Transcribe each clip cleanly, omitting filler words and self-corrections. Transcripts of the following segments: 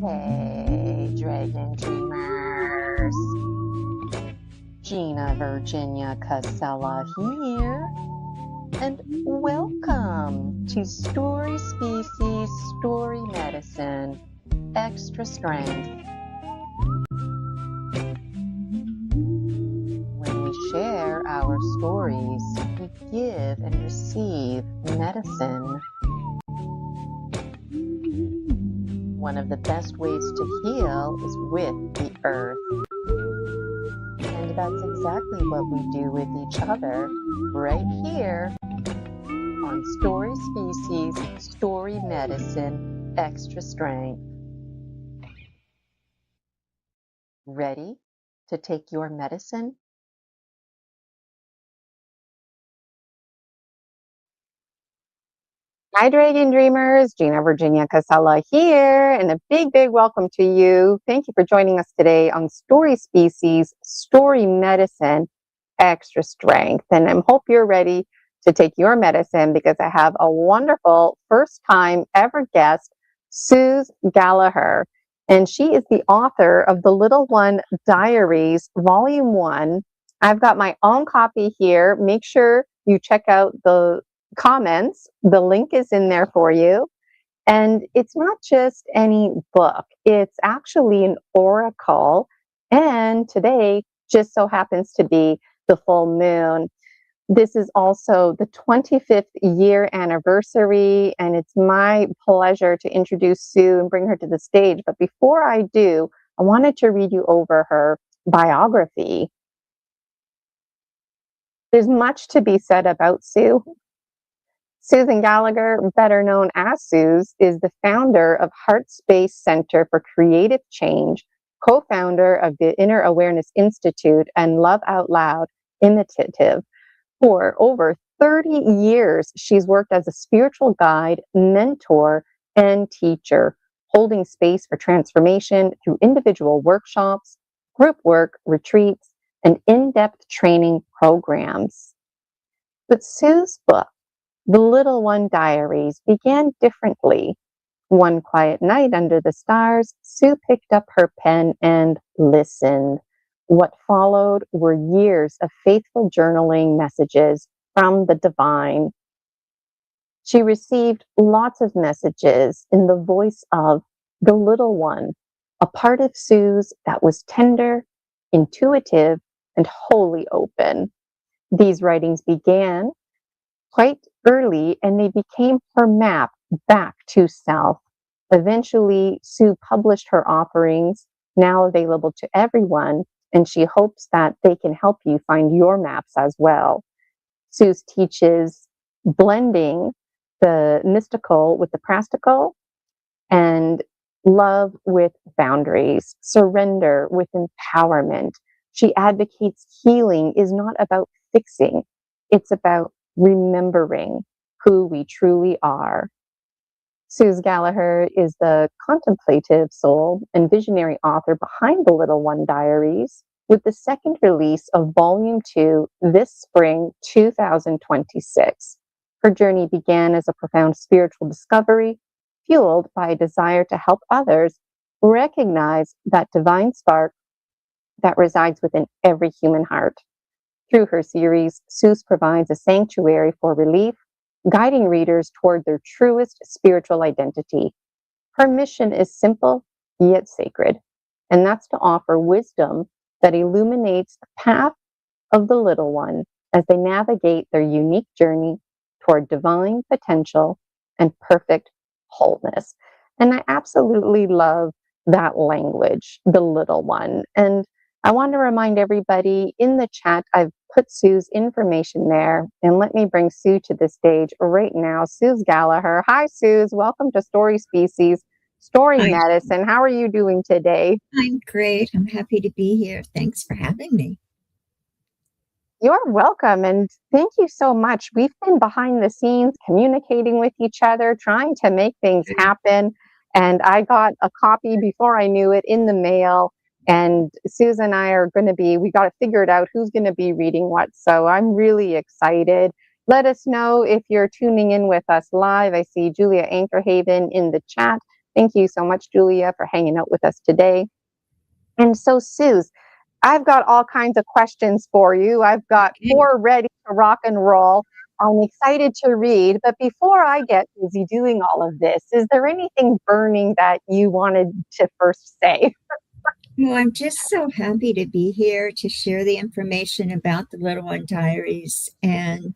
Hey, Dragon Dreamers. Gina Virginia Casella here, and welcome to Story Species, Story Medicine, Extra Strength. When we share our stories, we give and receive medicine. One of the best ways to heal is with the earth. And that's exactly what we do with each other right here on Story Species, Story Medicine, Extra Strength. Ready to take your medicine? Hi, Dragon Dreamers. Gina Virginia Casella here, and a big welcome to you. Thank you for joining us today on Story Species, Story Medicine, Extra Strength. And I hope you're ready to take your medicine because I have a wonderful first time ever guest, Suz Gallaher. And she is the author of The Little One Diaries, Volume 1. I've got my own copy here. Make sure you check out the comments. The link is in there for you. And it's not just any book, it's actually an oracle. And today just so happens to be the full moon. This is also the 25th year anniversary, and it's my pleasure to introduce Sue and bring her to the stage. But before I do, I wanted to read you over her biography. There's much to be said about Sue. Susan Gallaher, better known as Suz, is the founder of Heart Space Center for Creative Change, co-founder of the Inner Awareness Institute, and Love Out Loud Imitative. For over 30 years, she's worked as a spiritual guide, mentor, and teacher, holding space for transformation through individual workshops, group work, retreats, and in-depth training programs. But Sue's book, The Little One Diaries, began differently. One quiet night under the stars, Sue picked up her pen and listened. What followed were years of faithful journaling messages from the divine. She received lots of messages in the voice of the little one, a part of Sue's that was tender, intuitive, and wholly open. These writings began quite early, and they became her map back to self. Eventually, Sue published her offerings, now available to everyone, and she hopes that they can help you find your maps as well. Sue teaches blending the mystical with the practical, and love with boundaries, surrender with empowerment. She advocates healing is not about fixing, it's about remembering who we truly are. Suz Gallaher is the contemplative soul and visionary author behind The Little One Diaries, with the second release of Volume 2 this spring 2026. Her journey began as a profound spiritual discovery, fueled by a desire to help others recognize that divine spark that resides within every human heart. Through her series, Suz provides a sanctuary for relief, guiding readers toward their truest spiritual identity. Her mission is simple yet sacred, and that's to offer wisdom that illuminates the path of the little one as they navigate their unique journey toward divine potential and perfect wholeness. And I absolutely love that language, the little one. And I want to remind everybody in the chat, I've put Sue's information there, and let me bring Sue to the stage right now. Suz Gallaher. Hi, Suz. Welcome to Story Species, Story Medicine. How are you doing today? I'm great. I'm happy to be here. Thanks for having me. You're welcome, and thank you so much. We've been behind the scenes communicating with each other, trying to make things happen, and I got a copy before I knew it in the mail. And Susan and I are going to we got to figure it out who's going to be reading what. So I'm really excited. Let us know if you're tuning in with us live. I see Julia Anchorhaven in the chat. Thank you so much, Julia, for hanging out with us today. And so, Suz, I've got all kinds of questions for you. I've got 4 ready to rock and roll. I'm excited to read, but before I get busy doing all of this, is there anything burning that you wanted to first say? Well, I'm just so happy to be here to share the information about the Little One Diaries and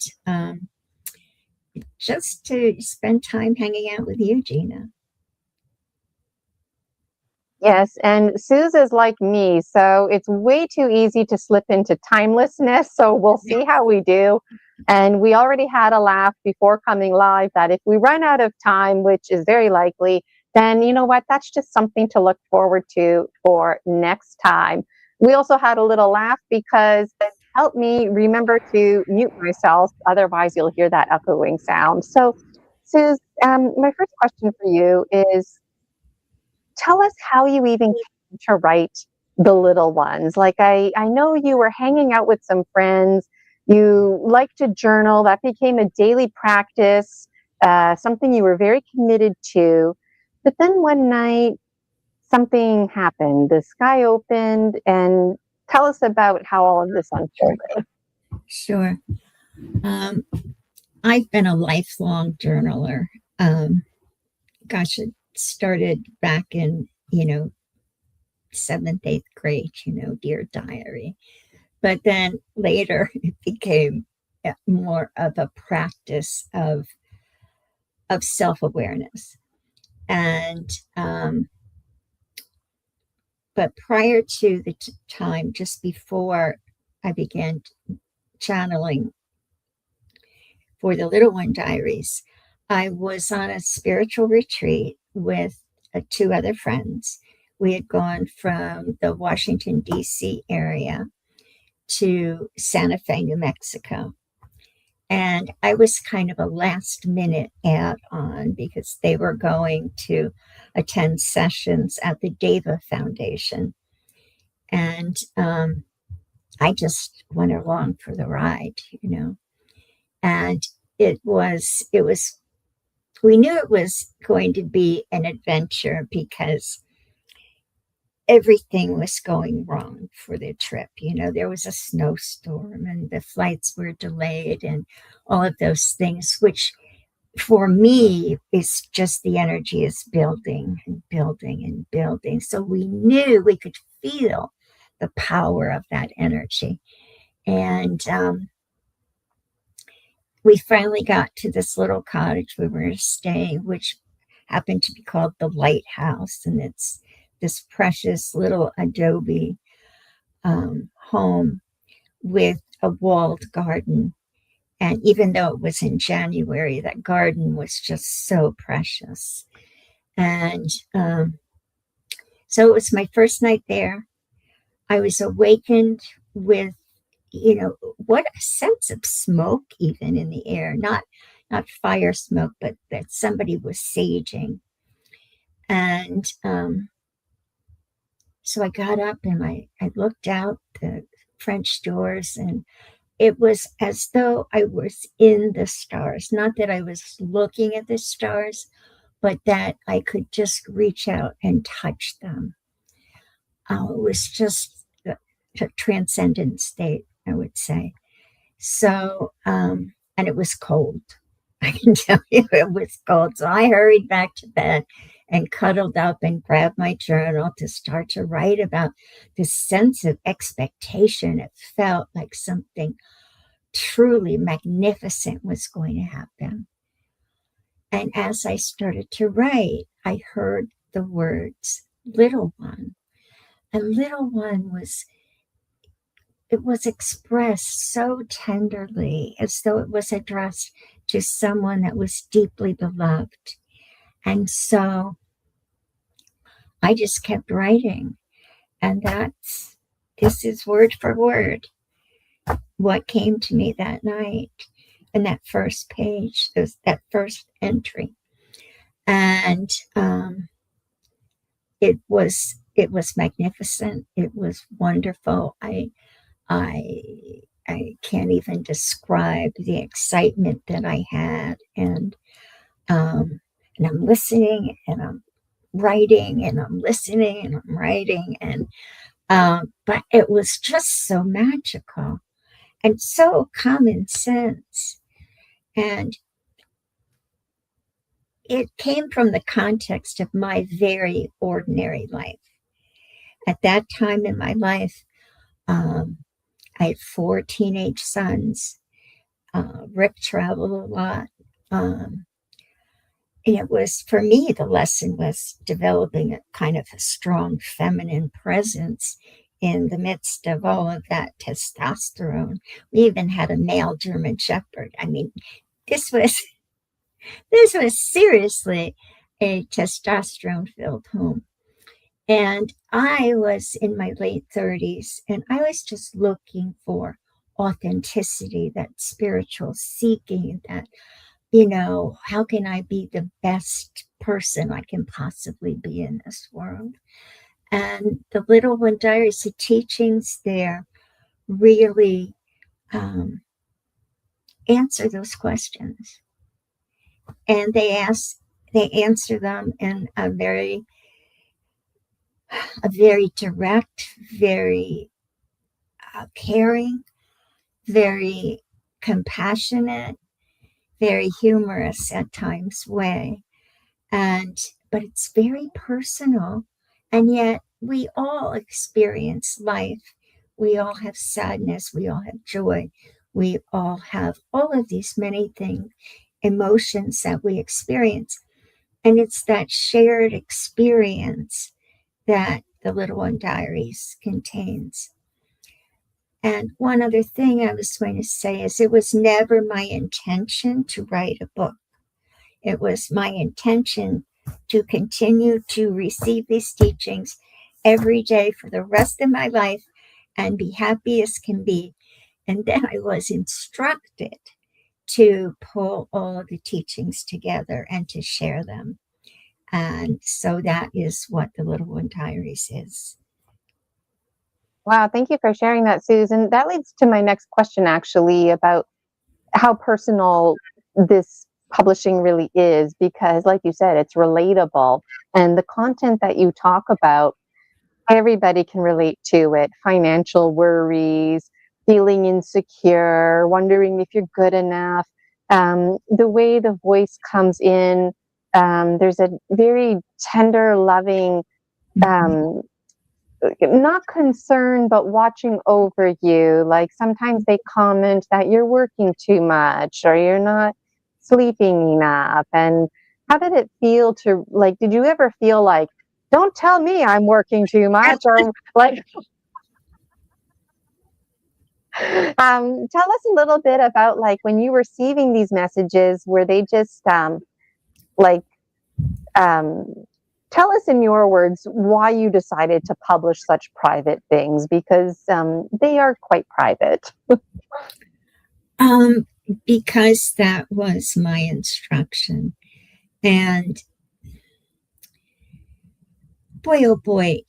just to spend time hanging out with you, Gina. Yes, and Suz is like me, so it's way too easy to slip into timelessness. So we'll see how we do. And we already had a laugh before coming live that if we run out of time, which is very likely, then you know what? That's just something to look forward to for next time. We also had a little laugh because it helped me remember to mute myself. Otherwise, you'll hear that echoing sound. So, Suz, my first question for you is, tell us how you even came to write The Little Ones. Like, I know you were hanging out with some friends, you like to journal, that became a daily practice, something you were very committed to. But then one night, something happened. The sky opened, and tell us about how all of this unfolded. Sure. I've been a lifelong journaler. Gosh, it started back in, 7th, 8th grade, Dear Diary. But then later it became more of a practice of self-awareness. And, but prior to the time, just before I began channeling for the Little One Diaries, I was on a spiritual retreat with 2 other friends. We had gone from the Washington, D.C. area to Santa Fe, New Mexico. And I was kind of a last minute add on because they were going to attend sessions at the Deva Foundation. And I just went along for the ride, And we knew it was going to be an adventure because everything was going wrong for the trip. There was a snowstorm and the flights were delayed and all of those things, which for me is just the energy is building and building and building. So we knew we could feel the power of that energy. And we finally got to this little cottage we were staying, which happened to be called the Lighthouse. And it's this precious little adobe home with a walled garden. And even though it was in January, that garden was just so precious. And so it was my first night there. I was awakened with, what a sense of smoke even in the air, not fire smoke, but that somebody was saging. And so I got up and I looked out the French doors, and it was as though I was in the stars. Not that I was looking at the stars, but that I could just reach out and touch them. It was just a transcendent state, I would say. So, and it was cold. I can tell you it was cold. So I hurried back to bed and cuddled up and grabbed my journal to start to write about this sense of expectation. It felt like something truly magnificent was going to happen. And as I started to write, I heard the words, little one. And little one was expressed so tenderly, as though it was addressed to someone that was deeply beloved. And so I just kept writing. And this is word for word what came to me that night in that first page, that first entry. And it was magnificent. It was wonderful. I can't even describe the excitement that I had. And I'm listening and I'm writing and I'm listening and I'm writing. And but it was just so magical and so common sense. And it came from the context of my very ordinary life. At that time in my life, I had 4 teenage sons. Rick traveled a lot. And it was, for me, the lesson was developing a kind of a strong feminine presence in the midst of all of that testosterone. We even had a male German Shepherd. I mean, this was seriously a testosterone-filled home. And I was in my late 30s, and I was just looking for authenticity, that spiritual seeking, that, how can I be the best person I can possibly be in this world? And the Little One Diaries, the teachings there really answer those questions. And they answer them in a very direct, very caring, very compassionate, very humorous at times way. But it's very personal. And yet we all experience life. We all have sadness. We all have joy. We all have all of these many things, emotions that we experience. And it's that shared experience that the Little One Diaries contains. And one other thing I was going to say is it was never my intention to write a book. It was my intention to continue to receive these teachings every day for the rest of my life and be happy as can be. And then I was instructed to pull all of the teachings together and to share them. And so that is what the Little One Diaries is. Wow, thank you for sharing that, Susan. That leads to my next question, actually, about how personal this publishing really is, because like you said, it's relatable. And the content that you talk about, everybody can relate to it. Financial worries, feeling insecure, wondering if you're good enough. The way the voice comes in, there's a very tender, loving, not concerned, but watching over you. Like sometimes they comment that you're working too much or you're not sleeping enough. And how did it feel to, like, did you ever feel like, don't tell me I'm working too much, or like, tell us a little bit about, like, when you were receiving these messages, were they just like, tell us in your words why you decided to publish such private things, because they are quite private. Because that was my instruction. And boy, oh boy,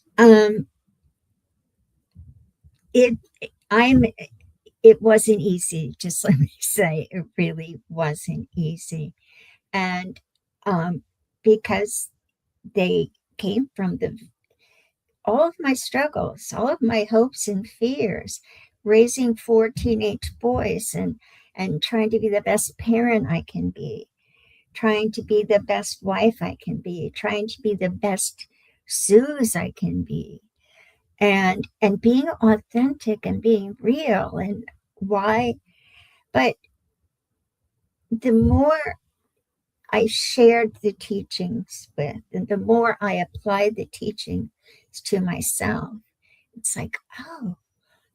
it wasn't easy. Just let me say, it really wasn't easy. And because they came from all of my struggles, all of my hopes and fears, raising 4 teenage boys and trying to be the best parent I can be, trying to be the best wife I can be, trying to be the best Suz I can be, and being authentic and being real. And why? But the more I shared the teachings with, and the more I applied the teachings to myself, it's like, oh,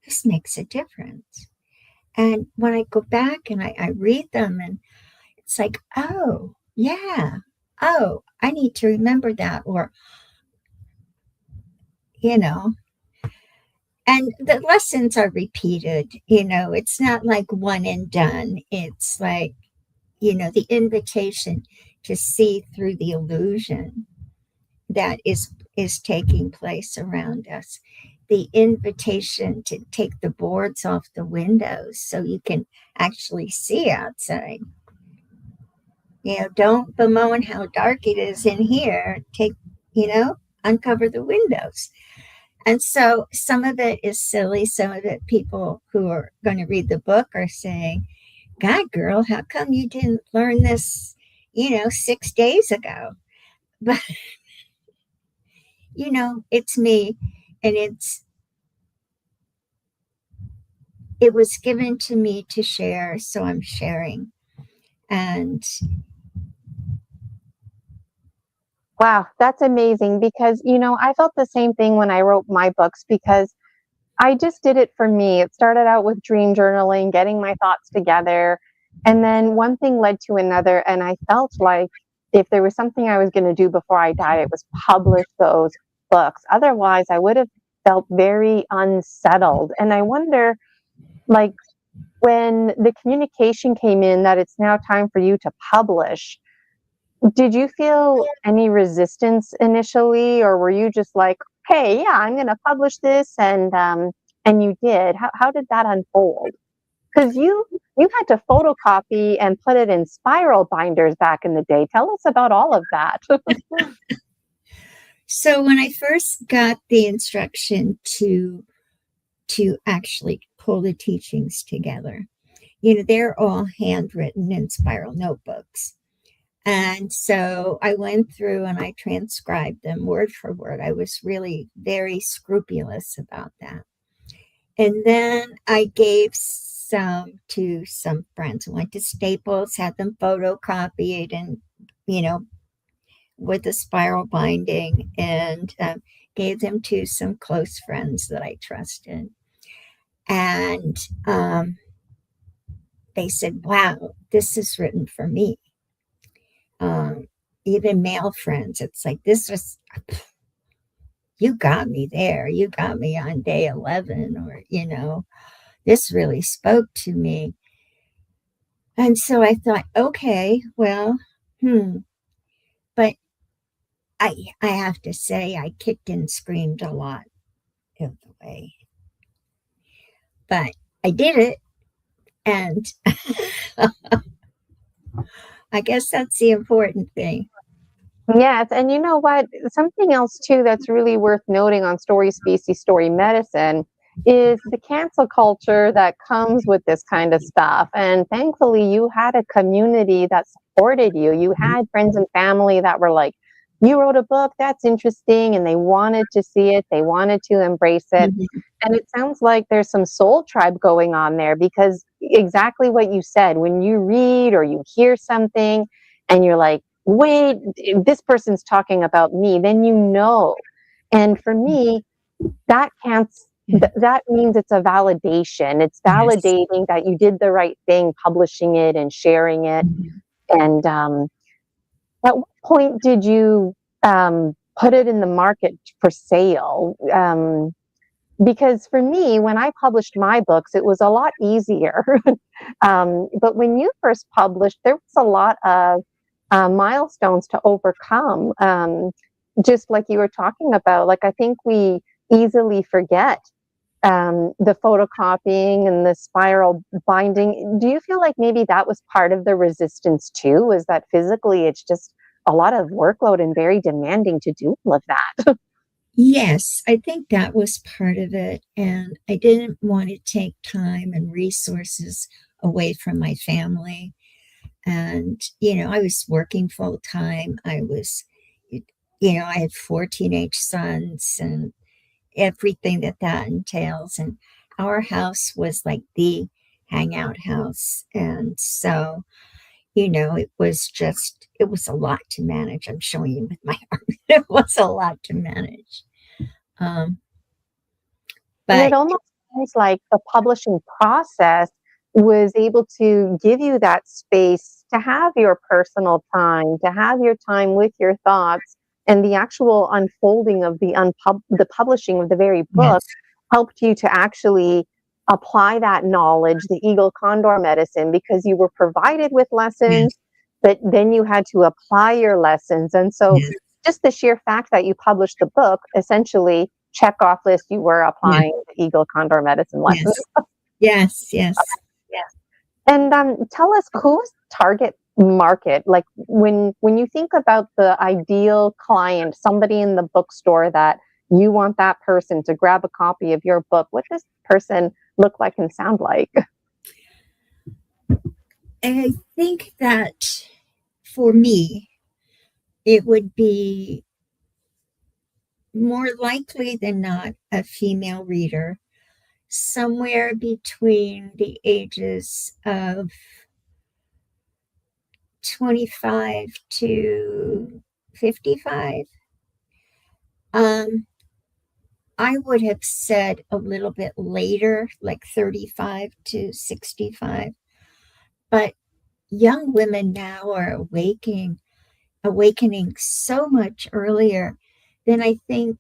this makes a difference. And when I go back and I read them, and it's like, oh, yeah, oh, I need to remember that, or, and the lessons are repeated, it's not like one and done. It's like, the invitation to see through the illusion that is taking place around us. The invitation to take the boards off the windows so you can actually see outside. Don't bemoan how dark it is in here. Take uncover the windows. And so some of it is silly. Some of it, people who are going to read the book are saying, God, girl, how come you didn't learn this, 6 days ago? But, it's me, and it was given to me to share, so I'm sharing. And Wow, that's amazing because, I felt the same thing when I wrote my books because I just did it for me. It started out with dream journaling, getting my thoughts together. And then one thing led to another. And I felt like if there was something I was going to do before I died, it was publish those books. Otherwise, I would have felt very unsettled. And I wonder, like, when the communication came in that it's now time for you to publish, did you feel any resistance initially, or were you just like, "Hey, yeah, I'm going to publish this," and you did? How did that unfold? Because you had to photocopy and put it in spiral binders back in the day. Tell us about all of that. so when I first got the instruction to actually pull the teachings together, they're all handwritten in spiral notebooks. And so I went through and I transcribed them word for word. I was really very scrupulous about that. And then I gave some to some friends. I went to Staples, had them photocopied and, with the spiral binding, and gave them to some close friends that I trusted. And they said, wow, this is written for me. Even male friends, it's like, you got me there. You got me on day 11, or, this really spoke to me. And so I thought, okay, well, but I have to say, I kicked and screamed a lot of the way, but I did it. And I guess that's the important thing. Yes, and you know what? Something else too that's really worth noting on Story Species, Story Medicine is the cancel culture that comes with this kind of stuff. And thankfully, you had a community that supported you. You had friends and family that were like, "You wrote a book, that's interesting," and they wanted to see it, they wanted to embrace it. And it sounds like there's some soul tribe going on there, because exactly what you said, when you read or you hear something and you're like, "Wait, this person's talking about me," then you know. And for me, that can't, that means it's a validation. It's validating that you did the right thing, publishing it and sharing it. And at what point did you put it in the market for sale? Because for me, when I published my books, it was a lot easier. But when you first published, there was a lot of milestones to overcome. Just like you were talking about, like, I think we easily forget the photocopying and the spiral binding. Do you feel like maybe that was part of the resistance too? Was that physically it's just a lot of workload and very demanding to do all of that? Yes, I think that was part of it. And I didn't want to take time and resources away from my family. And, I was working full time. I had 4 teenage sons and everything that entails. And our house was like the hangout house. And so, it was a lot to manage. I'm showing you with my arm. It was a lot to manage. And But it almost seems like the publishing process was able to give you that space to have your personal time, to have your time with your thoughts, and the actual unfolding of the publishing of the very book yes, helped you to actually apply that knowledge, the eagle condor medicine, because you were provided with lessons, yes, but then you had to apply your lessons. And so yes, just the sheer fact that you published the book, essentially check off list, you were yes, applying the eagle condor medicine lessons. yes, yes, yes. And tell us, who's target market? Like when you think about the ideal client, somebody in the bookstore that you want that person to grab a copy of your book, what does the person look like and sound like? I think that for me, it would be more likely than not a female reader, somewhere between the ages of 25 to 55. I would have said a little bit later, like 35 to 65. But young women now are awakening so much earlier. Then I think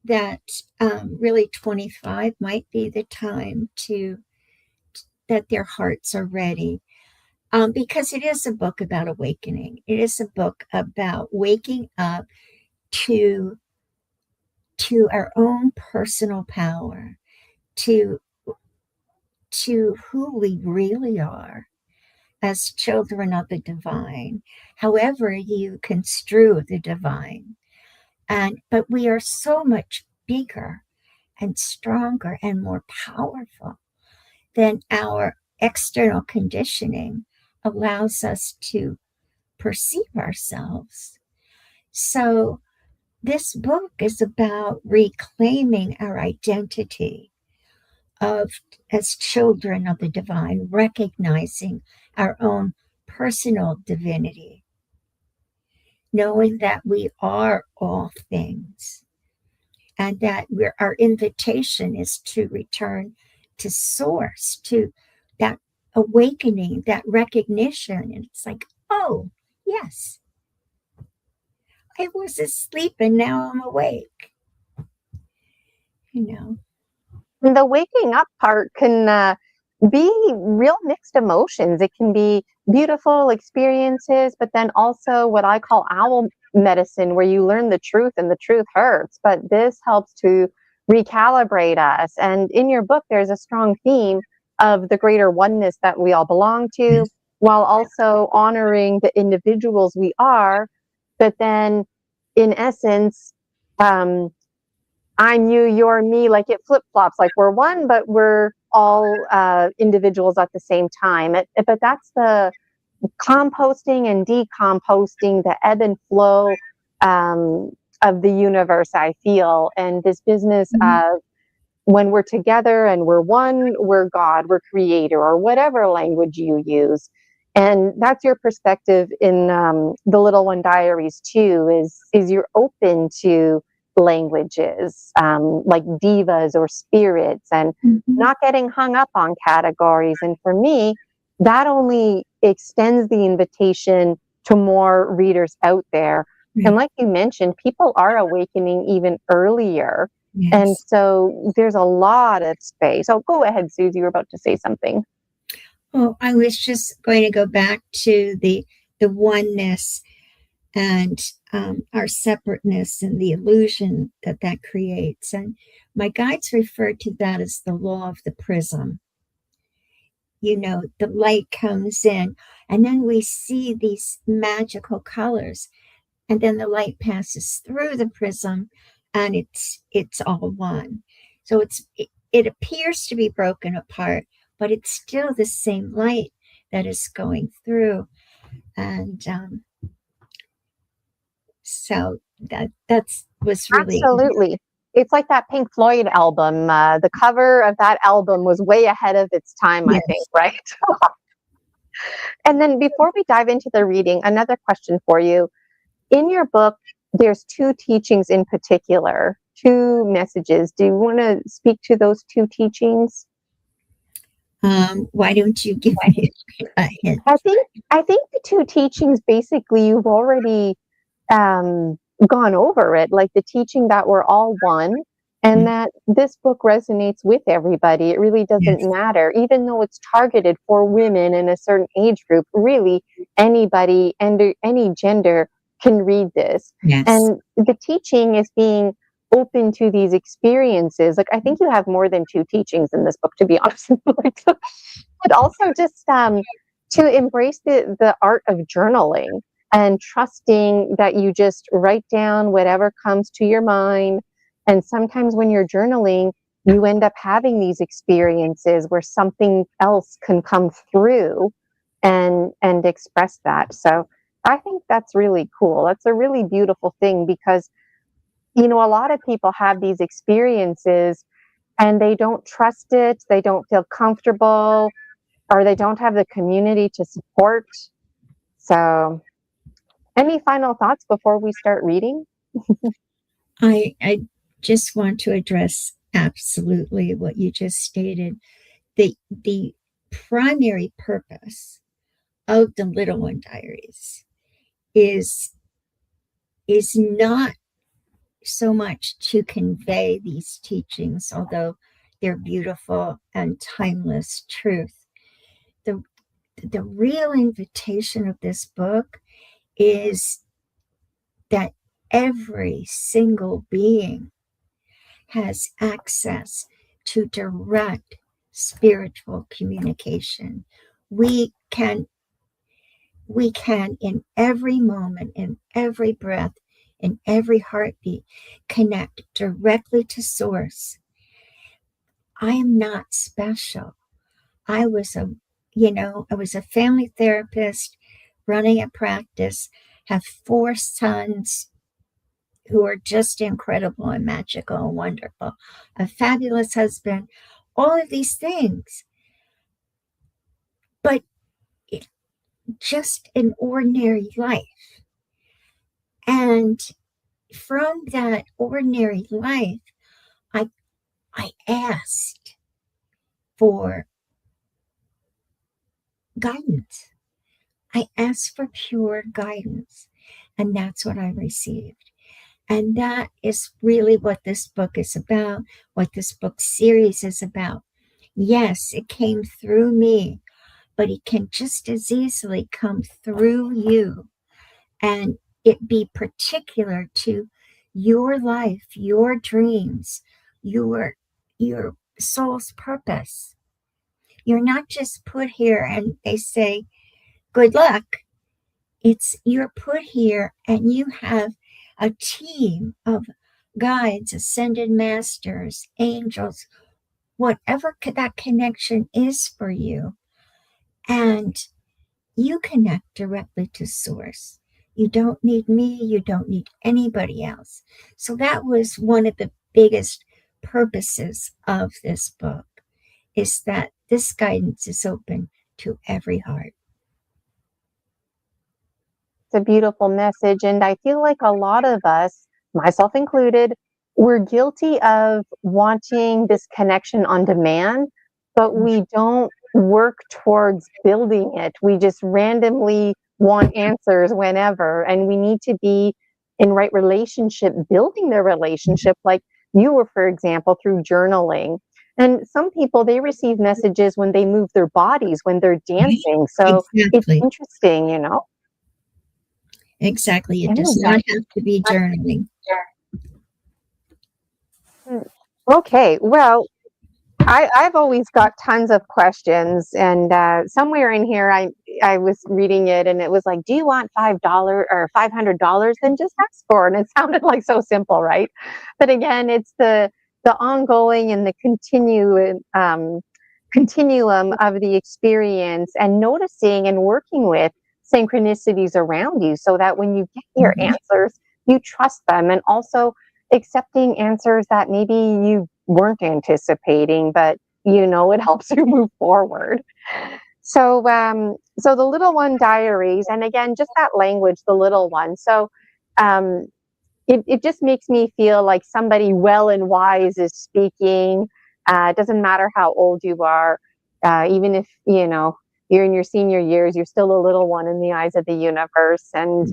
that really 25 might be the time that their hearts are ready. Because it is a book about awakening. It is a book about waking up to our own personal power, to who we really are as children of the divine, however you construe the divine. But we are so much bigger and stronger and more powerful than our external conditioning allows us to perceive ourselves. So this book is about reclaiming our identity of as children of the divine, recognizing our own personal divinity, knowing that we are all things, and that our invitation is to return to source, to that awakening, that recognition. And it's like, oh, yes, I was asleep and now I'm awake. The waking up part can be real mixed emotions. It can be beautiful experiences, but then also what I call owl medicine, where you learn the truth and the truth hurts. But this helps to recalibrate us. And in your book, there's a strong theme of the greater oneness that we all belong to, while also honoring the individuals we are. But then, in essence, I'm you, you're me, like it flip flops, like we're one, but we're all individuals at the same time. But that's the composting and decomposting, the ebb and flow of the universe, I feel. And this business of when we're together and we're one, we're God, we're creator, or whatever language you use. And that's your perspective in the Little One Diaries too, is you're open to languages like divas or spirits, and not getting hung up on categories. And for me, that only extends the invitation to more readers out there. And like you mentioned, people are awakening even earlier. Yes. And so there's a lot of space. Oh, go ahead, Suz, you were about to say something. Oh, I was just going to go back to the oneness and our separateness and the illusion that creates. And my guides refer to that as the law of the prism. The light comes in, and then we see these magical colors, and then the light passes through the prism, and it's all one. So it appears to be broken apart, but it's still the same light that is going through. And so that's was really absolutely. It's like that Pink Floyd album. The cover of that album was way ahead of its time, yes. I think, right? And then before we dive into the reading, another question for you. In your book, there's two teachings in particular, two messages. Do you want to speak to those two teachings? Why don't you give me a hint? I think the two teachings, basically, you've already gone over it, like the teaching that we're all one, and that this book resonates with everybody. It really doesn't matter, even though it's targeted for women in a certain age group. Really, anybody and any gender can read this. Yes. And the teaching is being open to these experiences. Like, I think you have more than two teachings in this book, to be honest. But also just to embrace the art of journaling and trusting that you just write down whatever comes to your mind. And sometimes when you're journaling, you end up having these experiences where something else can come through and express that. So I think that's really cool. That's a really beautiful thing because, you know, a lot of people have these experiences and they don't trust it, they don't feel comfortable, or they don't have the community to support. So, any final thoughts before we start reading? I just want to address absolutely what you just stated. The primary purpose of the Little One Diaries is not so much to convey these teachings, although they're beautiful and timeless truth. The real invitation of this book is that every single being has access to direct spiritual communication. We can in every moment, in every breath, in every heartbeat, connect directly to source. I am not special. I was a family therapist running a practice, have 4 sons who are just incredible and magical and wonderful, a fabulous husband, all of these things. But just an ordinary life. And from that ordinary life, I asked for guidance. I asked for pure guidance. And that's what I received. And that is really what this book is about, what this book series is about. Yes, it came through me, but it can just as easily come through you and it be particular to your life, your dreams, your soul's purpose. You're not just put here and they say, good luck. It's you're put here and you have a team of guides, ascended masters, angels, whatever that connection is for you. And you connect directly to source. You don't need me. You don't need anybody else. So that was one of the biggest purposes of this book, is that this guidance is open to every heart. It's a beautiful message. And I feel like a lot of us, myself included, we're guilty of wanting this connection on demand, but we don't work towards building it. We just randomly want answers whenever, and we need to be in right relationship, building the relationship, like you were, for example, through journaling. And some people, they receive messages when they move their bodies, when they're dancing. So it's interesting, you know. Exactly. It does not have to be journaling. Okay. Well, I've always got tons of questions, and somewhere in here, I was reading it, and it was like, "Do you want $5 or $500?" Then just ask for it. And it sounded like so simple, right? But again, it's the ongoing and the continuum of the experience, and noticing and working with synchronicities around you, so that when you get your answers, you trust them, and also accepting answers that maybe you weren't anticipating, but you know it helps you move forward. So so the Little One Diaries, and again, just that language, the little one. So it just makes me feel like somebody well and wise is speaking. It doesn't matter how old you are, even if you know you're in your senior years, you're still a little one in the eyes of the universe. And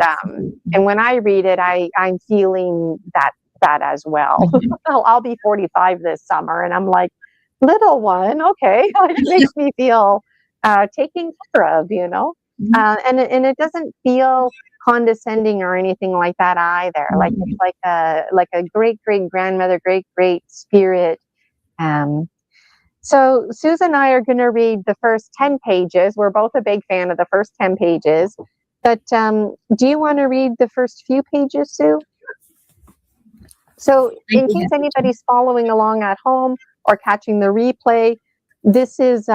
when I read it, I'm feeling that as well. I'll be 45 this summer, and I'm like, little one, okay. It makes me feel taken care of, you know. And it doesn't feel condescending or anything like that either. Like it's like a great grandmother, great spirit. So Suz and I are going to read the first 10 pages. We're both a big fan of the first 10 pages. But do you want to read the first few pages, Sue? So in case anybody's following along at home or catching the replay, this is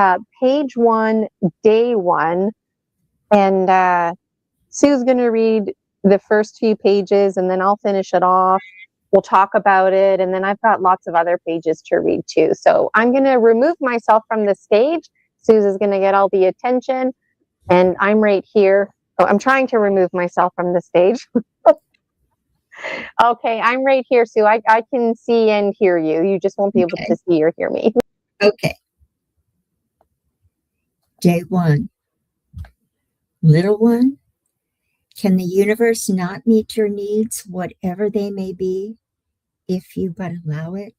page 1, day 1. And Sue's going to read the first few pages, and then I'll finish it off. We'll talk about it, and then I've got lots of other pages to read too. So I'm going to remove myself from the stage. Suz is going to get all the attention, and I'm right here. Oh, I'm trying to remove myself from the stage. Okay, I'm right here, Sue. I can see and hear you. You just won't be able to see or hear me. Okay. Day 1. Little one, can the universe not meet your needs, whatever they may be, if you but allow it?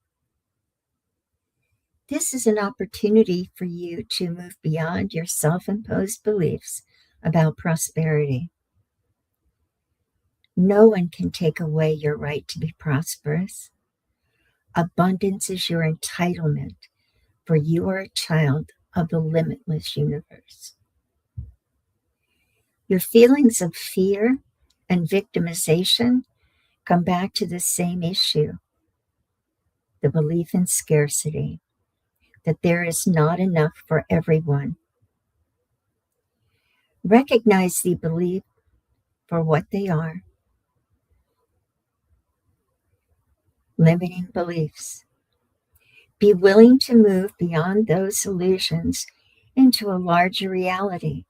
This is an opportunity for you to move beyond your self-imposed beliefs about prosperity. No one can take away your right to be prosperous. Abundance is your entitlement, for you are a child of the limitless universe. Your feelings of fear and victimization come back to the same issue, the belief in scarcity, that there is not enough for everyone. Recognize the belief for what they are, limiting beliefs. Be willing to move beyond those illusions into a larger reality.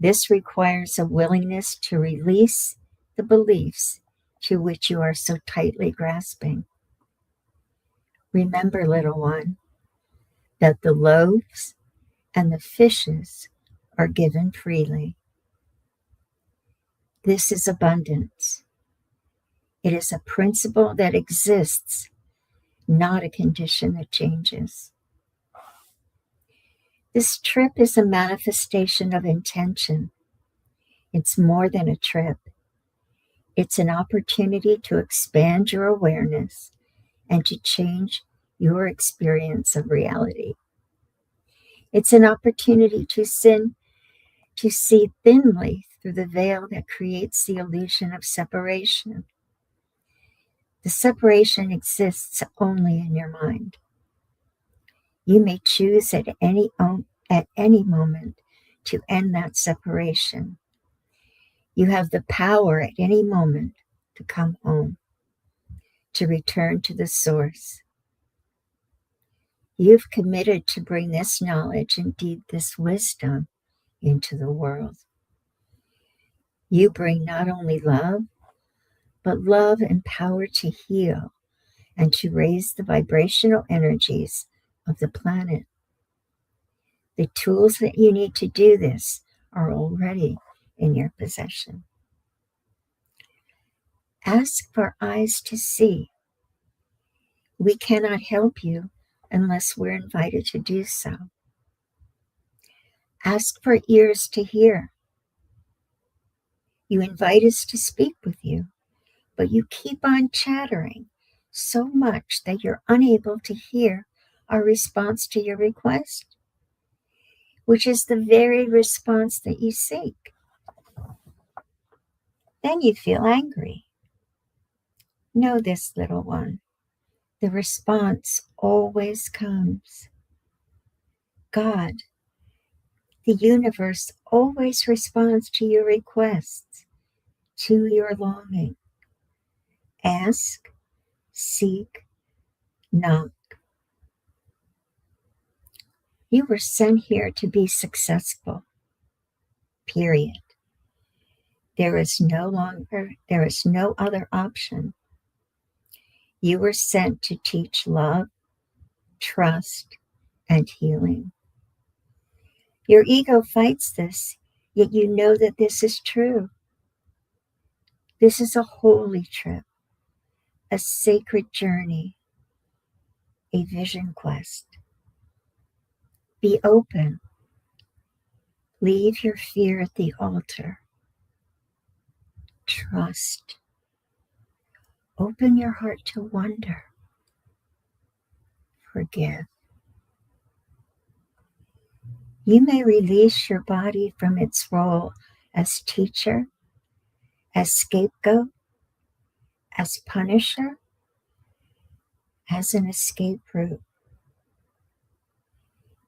This requires a willingness to release the beliefs to which you are so tightly grasping. Remember, little one, that the loaves and the fishes are given freely. This is abundance. It is a principle that exists, not a condition that changes. This trip is a manifestation of intention. It's more than a trip. It's an opportunity to expand your awareness and to change your experience of reality. It's an opportunity to see thinly through the veil that creates the illusion of separation. The separation exists only in your mind. You may choose at any moment to end that separation. You have the power at any moment to come home, to return to the source. You've committed to bring this knowledge, indeed this wisdom, into the world. You bring not only love, but love and power to heal and to raise the vibrational energies of the planet. The tools that you need to do this are already in your possession. Ask for eyes to see. We cannot help you unless we're invited to do so. Ask for ears to hear. You invite us to speak with you, but you keep on chattering so much that you're unable to hear our response to your request, which is the very response that you seek. Then you feel angry. Know this, little one. The response always comes. God, the universe, always responds to your requests, to your longing. Ask, seek, knock. You were sent here to be successful, period. There is no other option. You were sent to teach love, trust, and healing. Your ego fights this, yet you know that this is true. This is a holy trip, a sacred journey, a vision quest. Be open. Leave your fear at the altar. Trust. Open your heart to wonder. Forgive. You may release your body from its role as teacher, as scapegoat, as punisher, as an escape route.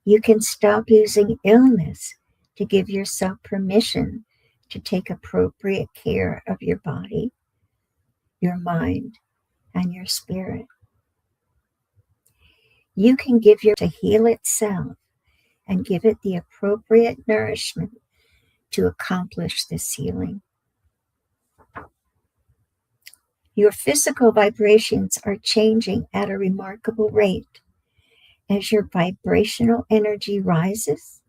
You can stop using illness to give yourself permission to take appropriate care of your body, your mind, and your spirit. You can give your to heal itself and give it the appropriate nourishment to accomplish this healing. Your physical vibrations are changing at a remarkable rate. As your vibrational energy rises,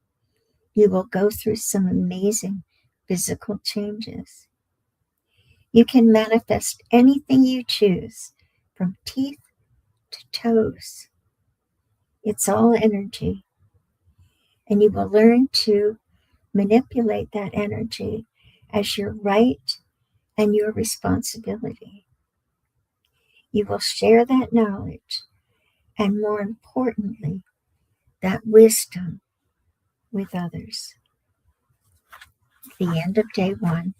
you will go through some amazing physical changes. You can manifest anything you choose, from teeth to toes. It's all energy. And you will learn to manipulate that energy as your right and your responsibility. You will share that knowledge and, more importantly, that wisdom with others. The end of day 1.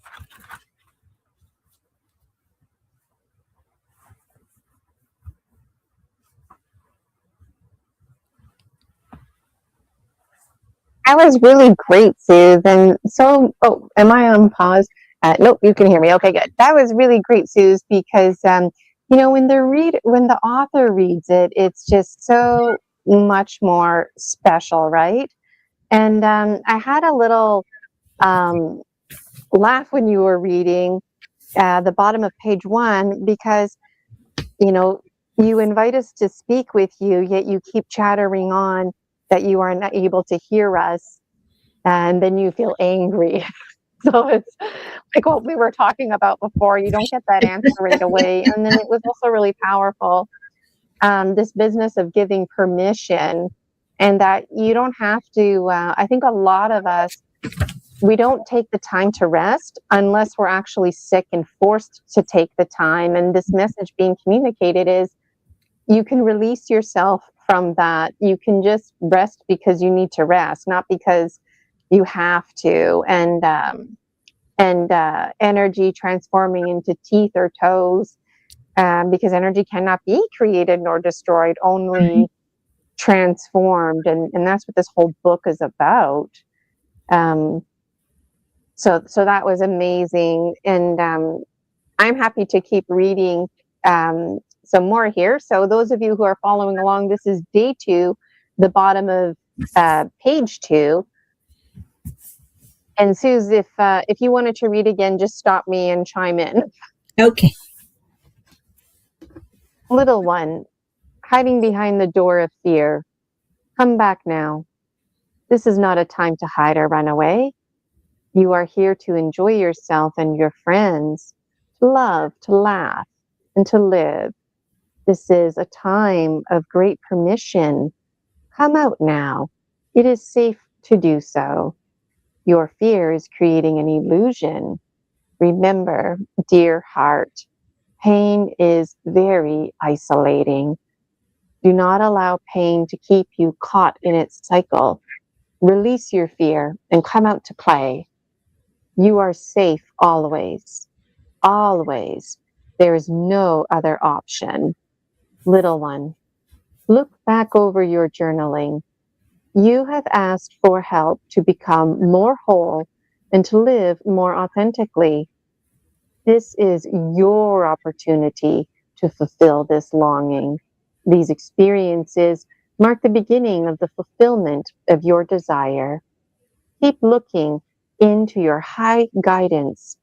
That was really great, Suz. And so, oh, am I on pause? Nope, you can hear me. Okay, good. That was really great, Suz, because you know, when the author reads it, it's just so much more special, right? And I had a little laugh when you were reading the bottom of page 1, because you know, you invite us to speak with you, yet you keep chattering on that you are not able to hear us, and then you feel angry. So it's like what we were talking about before. You don't get that answer right away. And then it was also really powerful, this business of giving permission, and that you don't have to, I think a lot of us, we don't take the time to rest unless we're actually sick and forced to take the time. And this message being communicated is, you can release yourself from that. You can just rest because you need to rest, not because you have to. And energy transforming into teeth or toes, because energy cannot be created nor destroyed, only transformed. And that's what this whole book is about. So that was amazing. And I'm happy to keep reading some more here. So those of you who are following along, this is day 2, the bottom of page 2. And Suz, if you wanted to read again, just stop me and chime in. Okay. Little one, hiding behind the door of fear, come back now. This is not a time to hide or run away. You are here to enjoy yourself and your friends, to love, to laugh, and to live. This is a time of great permission. Come out now. It is safe to do so. Your fear is creating an illusion. Remember, dear heart, pain is very isolating. Do not allow pain to keep you caught in its cycle. Release your fear and come out to play. You are safe always. Always. There is no other option. Little one, look back over your journaling. You have asked for help to become more whole and to live more authentically. This is your opportunity to fulfill this longing. These experiences mark the beginning of the fulfillment of your desire. Keep looking into your high guidance.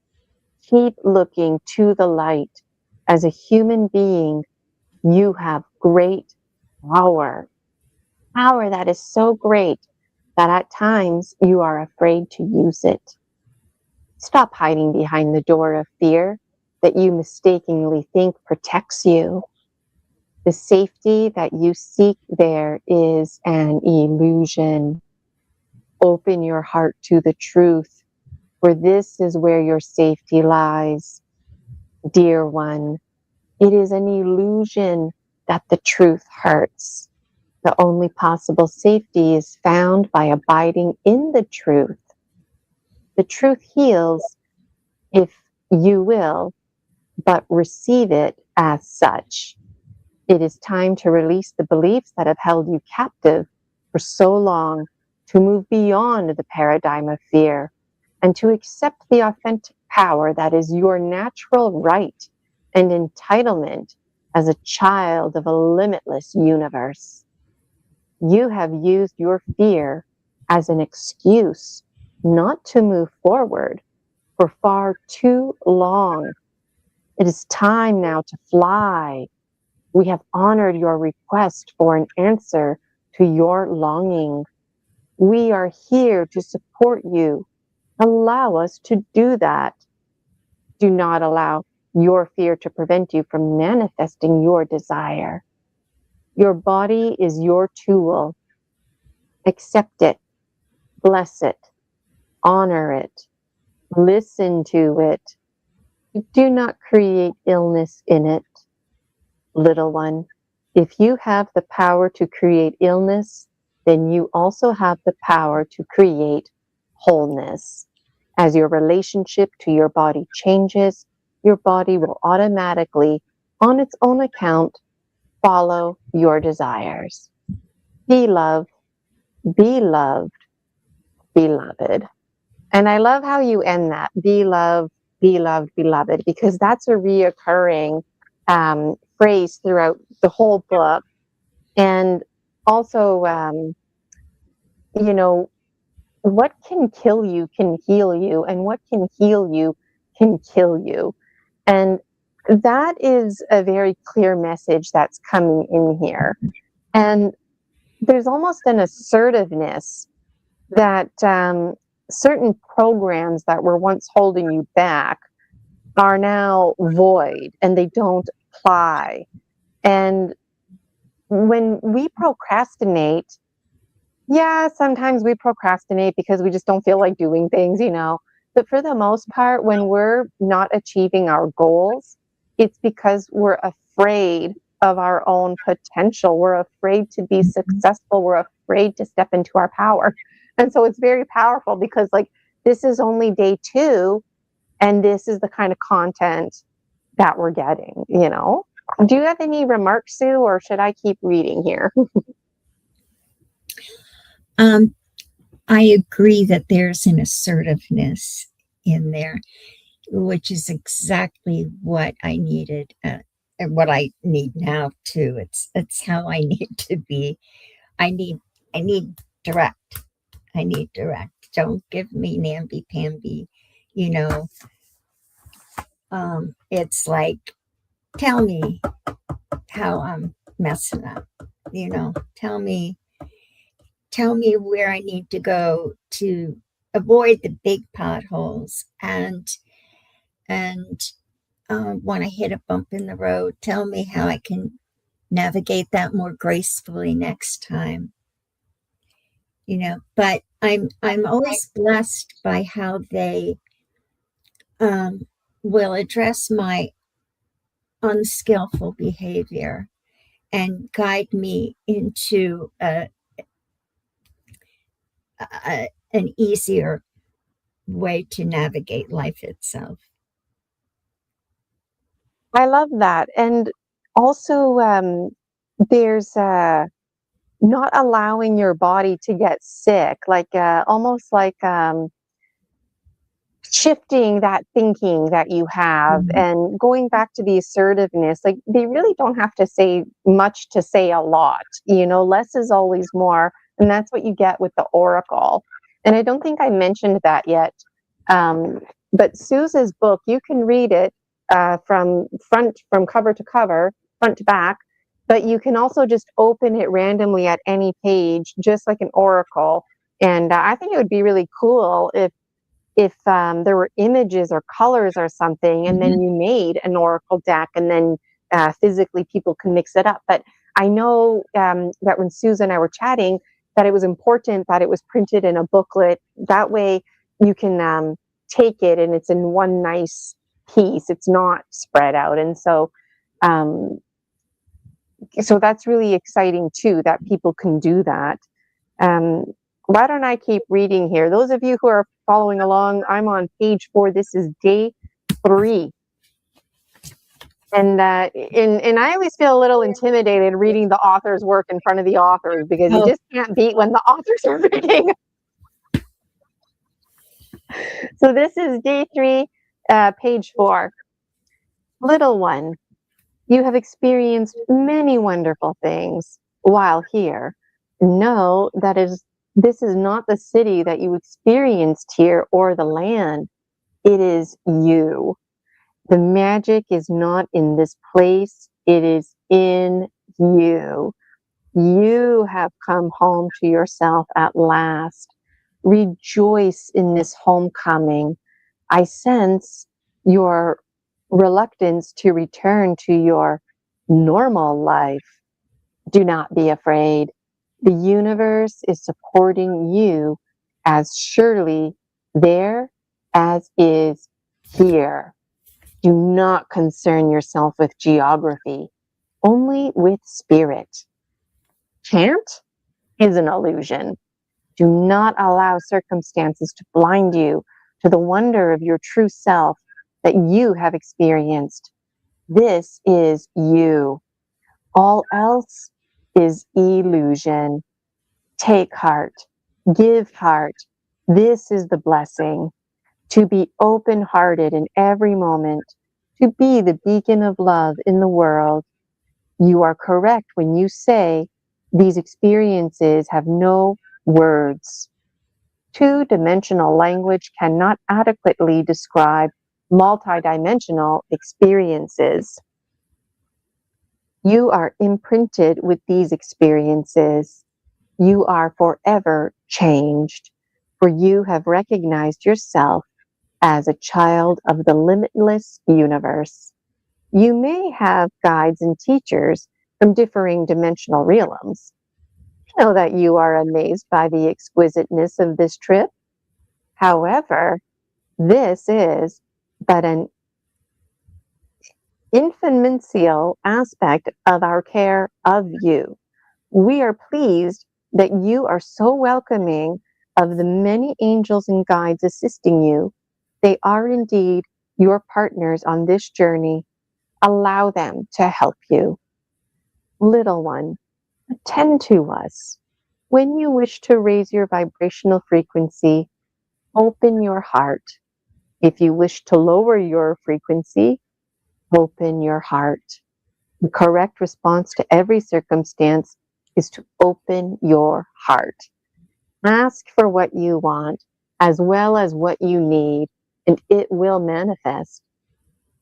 Keep looking to the light. As a human being, you have great power. Power that is so great that at times you are afraid to use it. Stop hiding behind the door of fear that you mistakenly think protects you. The safety that you seek there is an illusion. Open your heart to the truth, for this is where your safety lies. Dear one, it is an illusion that the truth hurts. The only possible safety is found by abiding in the truth. The truth heals if you will, but receive it as such. It is time to release the beliefs that have held you captive for so long, to move beyond the paradigm of fear, and to accept the authentic power that is your natural right and entitlement as a child of a limitless universe. You have used your fear as an excuse not to move forward for far too long. It is time now to fly. We have honored your request for an answer to your longing. We are here to support you. Allow us to do that. Do not allow your fear to prevent you from manifesting your desire. Your body is your tool. Accept it, bless it, honor it, listen to it. Do not create illness in it. Little one, if you have the power to create illness, then you also have the power to create wholeness. As your relationship to your body changes, your body will automatically, on its own account, follow your desires. Be loved, be loved, beloved. And I love how you end that. Be loved, beloved, because that's a reoccurring phrase throughout the whole book. And also, you know, what can kill you can heal you, and what can heal you can kill you. And that is a very clear message that's coming in here. And there's almost an assertiveness that certain programs that were once holding you back are now void and they don't apply. And when we procrastinate, yeah, sometimes we procrastinate because we just don't feel like doing things, you know. But for the most part, when we're not achieving our goals, it's because we're afraid of our own potential. We're afraid to be successful. We're afraid to step into our power. And so it's very powerful because, like, this is only day 2, and this is the kind of content that we're getting, you know. Do you have any remarks, Sue, or should I keep reading here? I agree that there's an assertiveness in there, which is exactly what I needed, and what I need now too. It's how I need to be. I need direct. I need direct. Don't give me namby-pamby, you know. It's like, tell me how I'm messing up, you know. Tell me where I need to go to avoid the big potholes, and when I hit a bump in the road, tell me how I can navigate that more gracefully next time, you know. But I'm always blessed by how they will address my unskillful behavior and guide me into an easier way to navigate life itself. I love that. And also, there's not allowing your body to get sick, like almost like shifting that thinking that you have and going back to the assertiveness. Like, they really don't have to say much to say a lot, you know. Less is always more, and that's what you get with the oracle. And I don't think I mentioned that yet, but Suze's book, you can read it from cover to cover, front to back, but you can also just open it randomly at any page, just like an oracle. And I think it would be really cool if there were images or colors or something, and then you made an oracle deck, and then physically people can mix it up. But I know that when Suz and I were chatting, that it was important that it was printed in a booklet. That way you can take it and it's in one nice piece. It's not spread out. And so So that's really exciting too, that people can do that. Why don't I keep reading here? Those of you who are following along, I'm on page 4. This is day 3. And I always feel a little intimidated reading the author's work in front of the authors, because you just can't beat when the authors are reading. So this is day 3, page 4. Little one, you have experienced many wonderful things while here. Know that this is not the city that you experienced here or the land. It is you. The magic is not in this place. It is in you. You have come home to yourself at last. Rejoice in this homecoming. I sense your reluctance to return to your normal life. Do not be afraid. The universe is supporting you as surely there as is here. Do not concern yourself with geography, only with spirit. Can't is an illusion. Do not allow circumstances to blind you to the wonder of your true self that you have experienced. This is you. All else is illusion. Take heart. Give heart. This is the blessing. To be open-hearted in every moment. To be the beacon of love in the world. You are correct when you say these experiences have no words. Two-dimensional language cannot adequately describe multidimensional experiences. You are imprinted with these experiences. You are forever changed, for you have recognized yourself as a child of the limitless universe. You may have guides and teachers from differing dimensional realms. Know that you are amazed by the exquisiteness of this trip. However, this is but an infinitesimal aspect of our care of you. We are pleased that you are so welcoming of the many angels and guides assisting you. They are indeed your partners on this journey. Allow them to help you. Little one, attend to us. When you wish to raise your vibrational frequency, open your heart. If you wish to lower your frequency, open your heart. The correct response to every circumstance is to open your heart. Ask for what you want as well as what you need, and it will manifest.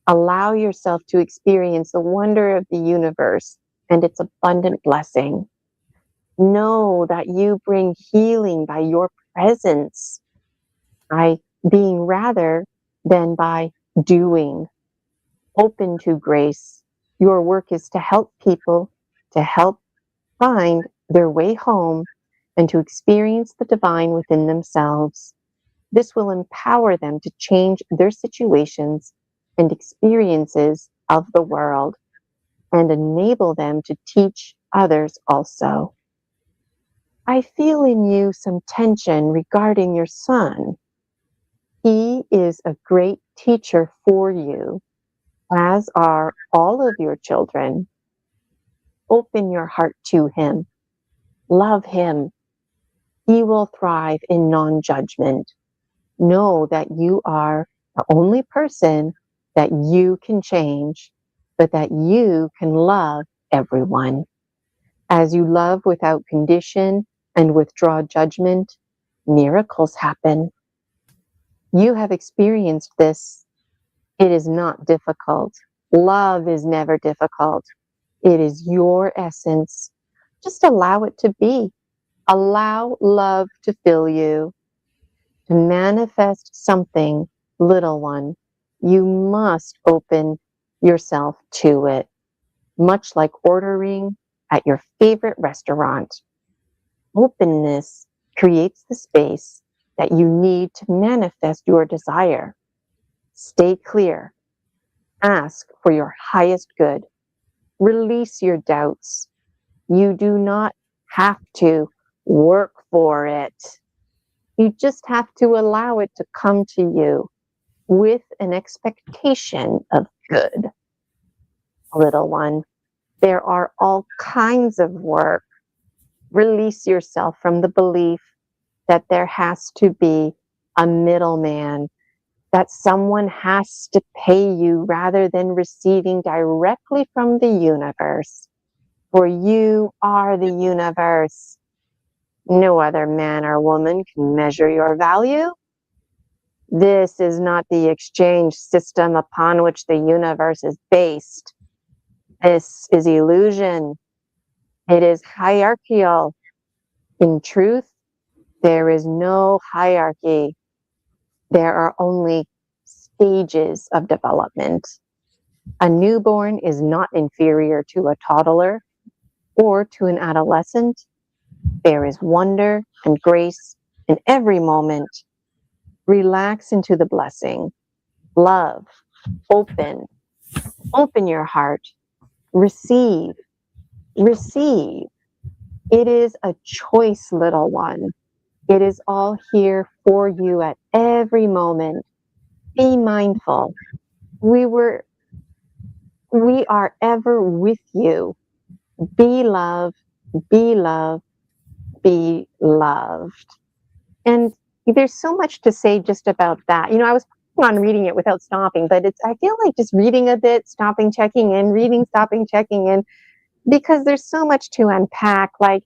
Allow yourself to experience the wonder of the universe and its abundant blessing. Know that you bring healing by your presence, by being rather than by doing. Open to grace. Your work is to help people, to help find their way home, and to experience the divine within themselves. This will empower them to change their situations and experiences of the world, and enable them to teach others also. I feel in you some tension regarding your son. He is a great teacher for you, as are all of your children. Open your heart to him. Love him. He will thrive in non-judgment. Know that you are the only person that you can change, but that you can love everyone. As you love without condition and withdraw judgment, miracles happen. You have experienced this. It is not difficult. Love is never difficult. It is your essence. Just allow it to be. Allow love to fill you. To manifest something, little one, you must open yourself to it, much like ordering at your favorite restaurant. Openness creates the space that you need to manifest your desire. Stay clear. Ask for your highest good. Release your doubts. You do not have to work for it. You just have to allow it to come to you with an expectation of good. Little one, there are all kinds of work. Release yourself from the belief that there has to be a middleman, that someone has to pay you rather than receiving directly from the universe. For you are the universe. No other man or woman can measure your value. This is not the exchange system upon which the universe is based. This is illusion. It is hierarchical. In truth, there is no hierarchy. There are only stages of development. A newborn is not inferior to a toddler or to an adolescent. There is wonder and grace in every moment. Relax into the blessing. Love. Open. Open your heart. Receive. Receive. It is a choice, little one. It is all here for you at every moment. Be mindful. We are ever with you. Be love, be love, be loved. And there's so much to say just about that. I was on reading it without stopping, but I feel like just reading a bit, stopping, checking in, reading, stopping, checking in, because there's so much to unpack. Like,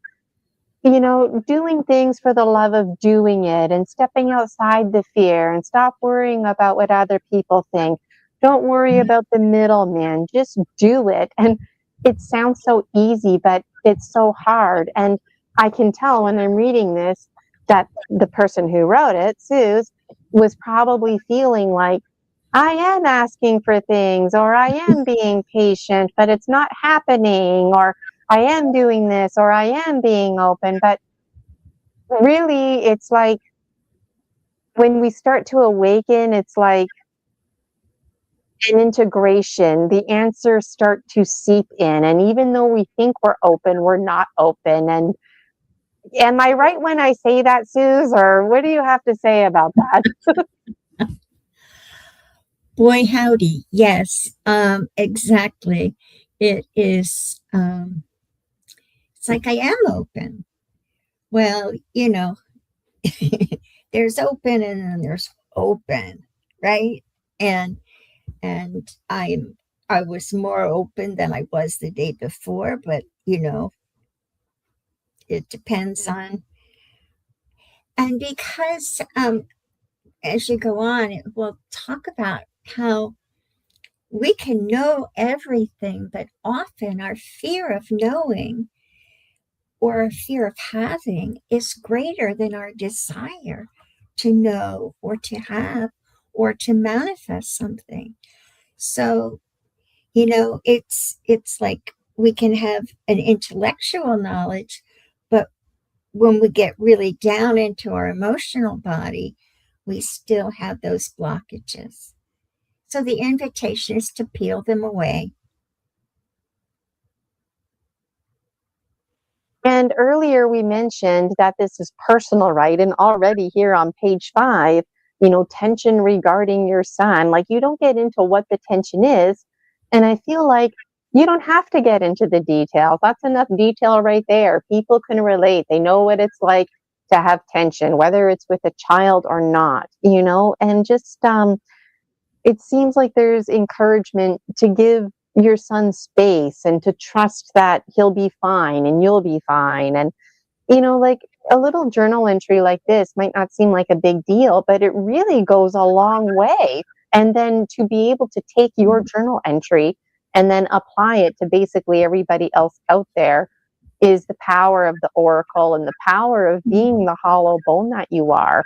doing things for the love of doing it and stepping outside the fear and stop worrying about what other people think. Don't worry about the middleman. Just do it. And it sounds so easy, but it's so hard. And I can tell when I'm reading this that the person who wrote it, Suz, was probably feeling like, I am asking for things, or I am being patient, but it's not happening, or I am doing this, or I am being open. But really, it's like when we start to awaken, it's like an integration. The answers start to seep in. And even though we think we're open, we're not open. And am I right when I say that, Suz? Or what do you have to say about that? Boy, howdy. Yes, exactly. It is, it's like I am open. Well, there's open and then there's open, right? And I was more open than I was the day before, but it depends on, and because as you go on, we'll talk about how we can know everything, but often our fear of knowing or our fear of having is greater than our desire to know or to have or to manifest something. So, it's like we can have an intellectual knowledge, but when we get really down into our emotional body, we still have those blockages. So the invitation is to peel them away. And earlier we mentioned that this is personal, right? And already here on page 5, tension regarding your son, like you don't get into what the tension is. And I feel like you don't have to get into the details. That's enough detail right there. People can relate. They know what it's like to have tension, whether it's with a child or not, and just, it seems like there's encouragement to give your son space and to trust that he'll be fine and you'll be fine. And, like a little journal entry like this might not seem like a big deal, but it really goes a long way. And then to be able to take your journal entry and then apply it to basically everybody else out there is the power of the oracle and the power of being the hollow bone that you are.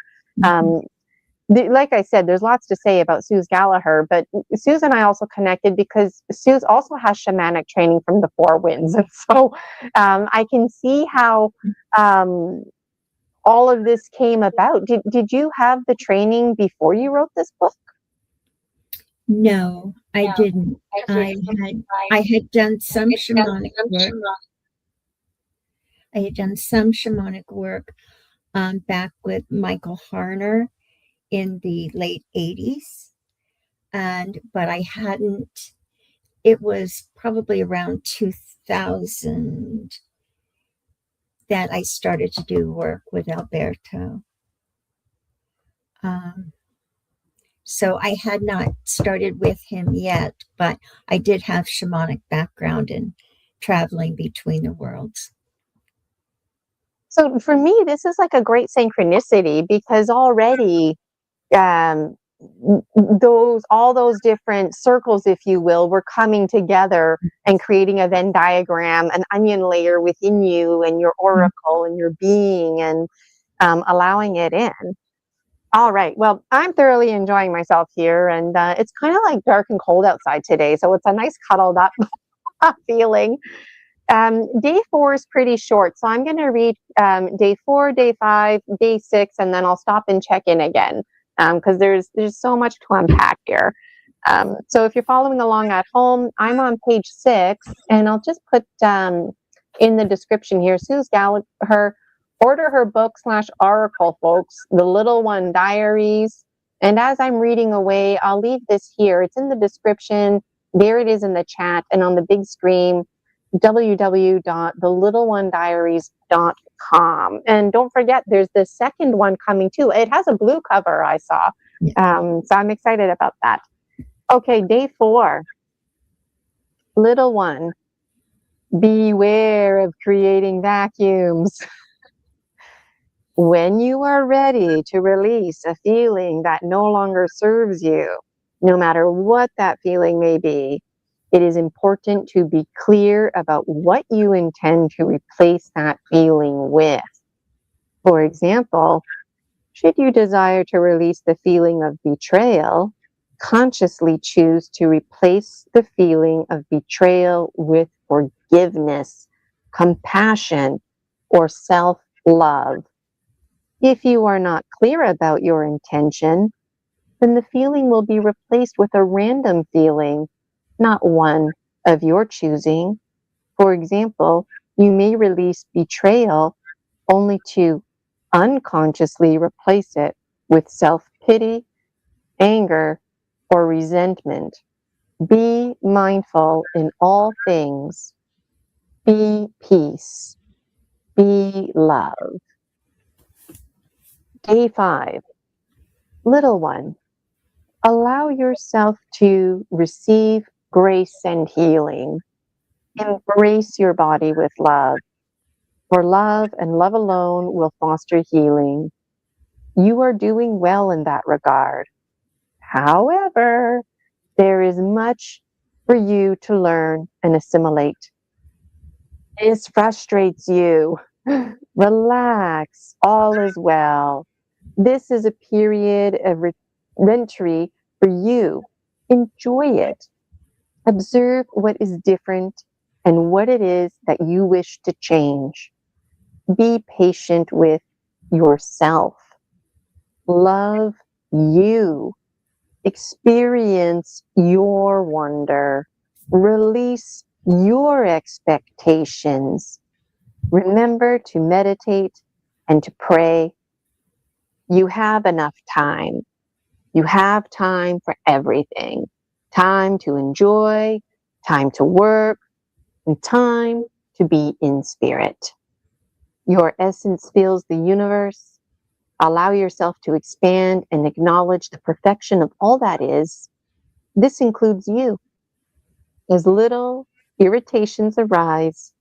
Like I said, there's lots to say about Suz Gallaher, but Suz and I also connected because Suz also has shamanic training from the Four Winds. And so I can see how all of this came about. Did you have the training before you wrote this book? No, I didn't. I had done some shamanic work. I had done some shamanic work back with Michael Harner in the late 80s. But I hadn't, it was probably around 2000 that I started to do work with Alberto. So I had not started with him yet, but I did have shamanic background in traveling between the worlds. So for me, this is like a great synchronicity because already all those different circles, if you will, were coming together and creating a Venn diagram, an onion layer within you and your oracle and your being, and allowing it in. All right. Well, I'm thoroughly enjoying myself here, and it's kind of like dark and cold outside today, so it's a nice cuddled up feeling. Day 4 is pretty short, so I'm going to read day 4, day 5, day 6, and then I'll stop and check in again because there's so much to unpack here. So if you're following along at home, I'm on page 6, and I'll just put in the description here, Suz Gallaher. Order her book / oracle, folks, The Little One Diaries. And as I'm reading away, I'll leave this here. It's in the description. There it is in the chat and on the big screen, www.thelittlеonediaries.com. And don't forget, there's the second one coming too. It has a blue cover, I saw. So I'm excited about that. Okay, day 4. Little one, beware of creating vacuums. When you are ready to release a feeling that no longer serves you, no matter what that feeling may be, it is important to be clear about what you intend to replace that feeling with. For example, should you desire to release the feeling of betrayal, consciously choose to replace the feeling of betrayal with forgiveness, compassion, or self-love. If you are not clear about your intention, then the feeling will be replaced with a random feeling, not one of your choosing. For example, you may release betrayal only to unconsciously replace it with self-pity, anger, or resentment. Be mindful in all things. Be peace. Be love. Day 5. Little one, allow yourself to receive grace and healing. Embrace your body with love, for love and love alone will foster healing. You are doing well in that regard. However, there is much for you to learn and assimilate. This frustrates you. Relax, all is well. This is a period of entry for you. Enjoy it. Observe what is different and what it is that you wish to change. Be patient with yourself. Love you. Experience your wonder. Release your expectations. Remember to meditate and to pray. You have enough time. You have time for everything. Time to enjoy, time to work, and time to be in spirit. Your essence fills the universe. Allow yourself to expand and acknowledge the perfection of all that is. This includes you. As little irritations arise,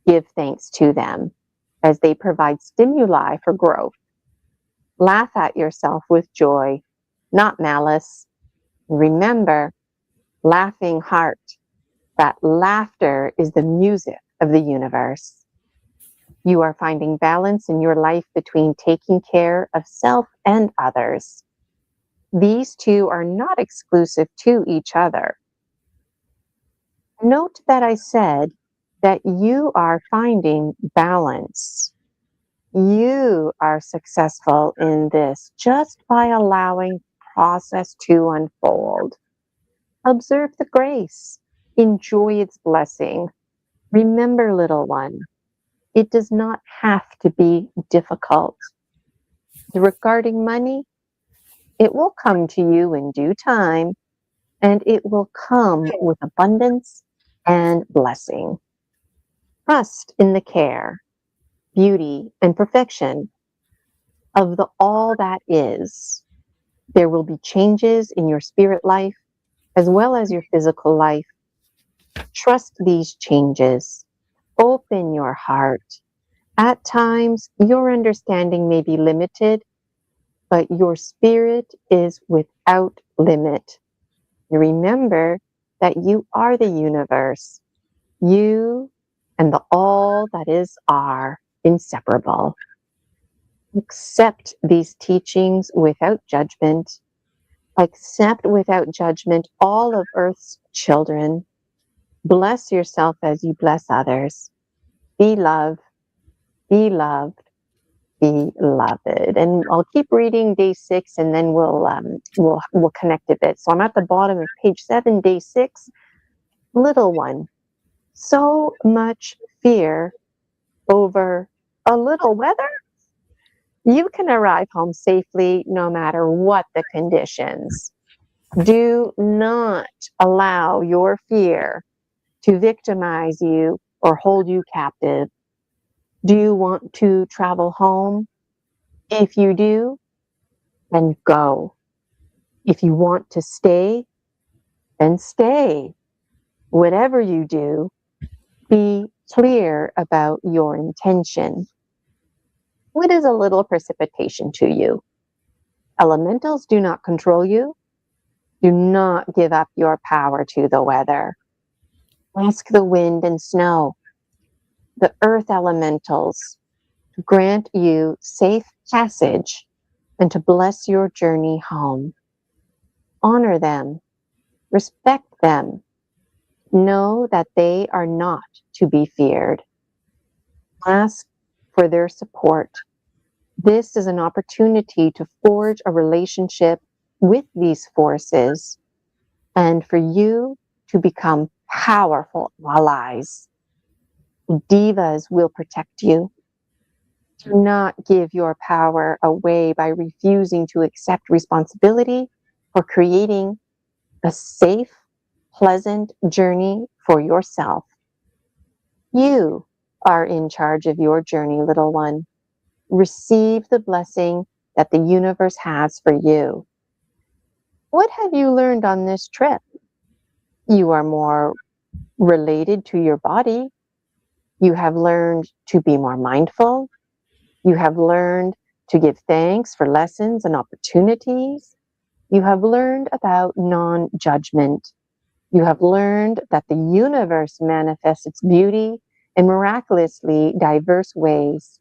give thanks to them, as they provide stimuli for growth. Laugh at yourself with joy, not malice. Remember, laughing heart, that laughter is the music of the universe. You are finding balance in your life between taking care of self and others. These two are not exclusive to each other. Note that I said that you are finding balance. You are successful in this just by allowing process to unfold. Observe the grace. Enjoy its blessing. Remember, little one, it does not have to be difficult. Regarding money, it will come to you in due time, and it will come with abundance and blessing. Trust in the care, beauty, and perfection of the all that is. There will be changes in your spirit life as well as your physical life. Trust these changes. Open your heart. At times, your understanding may be limited, but your spirit is without limit. Remember that you are the universe. You and the all that is are inseparable. Accept these teachings without judgment. Accept without judgment all of Earth's children. Bless yourself as you bless others. Be loved, be loved, be beloved. And I'll keep reading day 6, and then we'll connect a bit. So I'm at the bottom of page 7, day 6. Little one, so much fear over a little weather. You can arrive home safely no matter what the conditions. Do not allow your fear to victimize you or hold you captive. Do you want to travel home? If you do, then go. If you want to stay, then stay. Whatever you do, be clear about your intention. What is a little precipitation to you? Elementals do not control you. Do not give up your power to the weather. Ask the wind and snow, the earth elementals, to grant you safe passage and to bless your journey home. Honor them, respect them. Know that they are not to be feared. Ask for their support. This is an opportunity to forge a relationship with these forces and for you to become powerful allies. Divas will protect you. Do not give your power away by refusing to accept responsibility for creating a safe, pleasant journey for yourself. You are in charge of your journey, little one. Receive the blessing that the universe has for you. What have you learned on this trip? You are more related to your body. You have learned to be more mindful. You have learned to give thanks for lessons and opportunities. You have learned about non-judgment. You have learned that the universe manifests its beauty in miraculously diverse ways.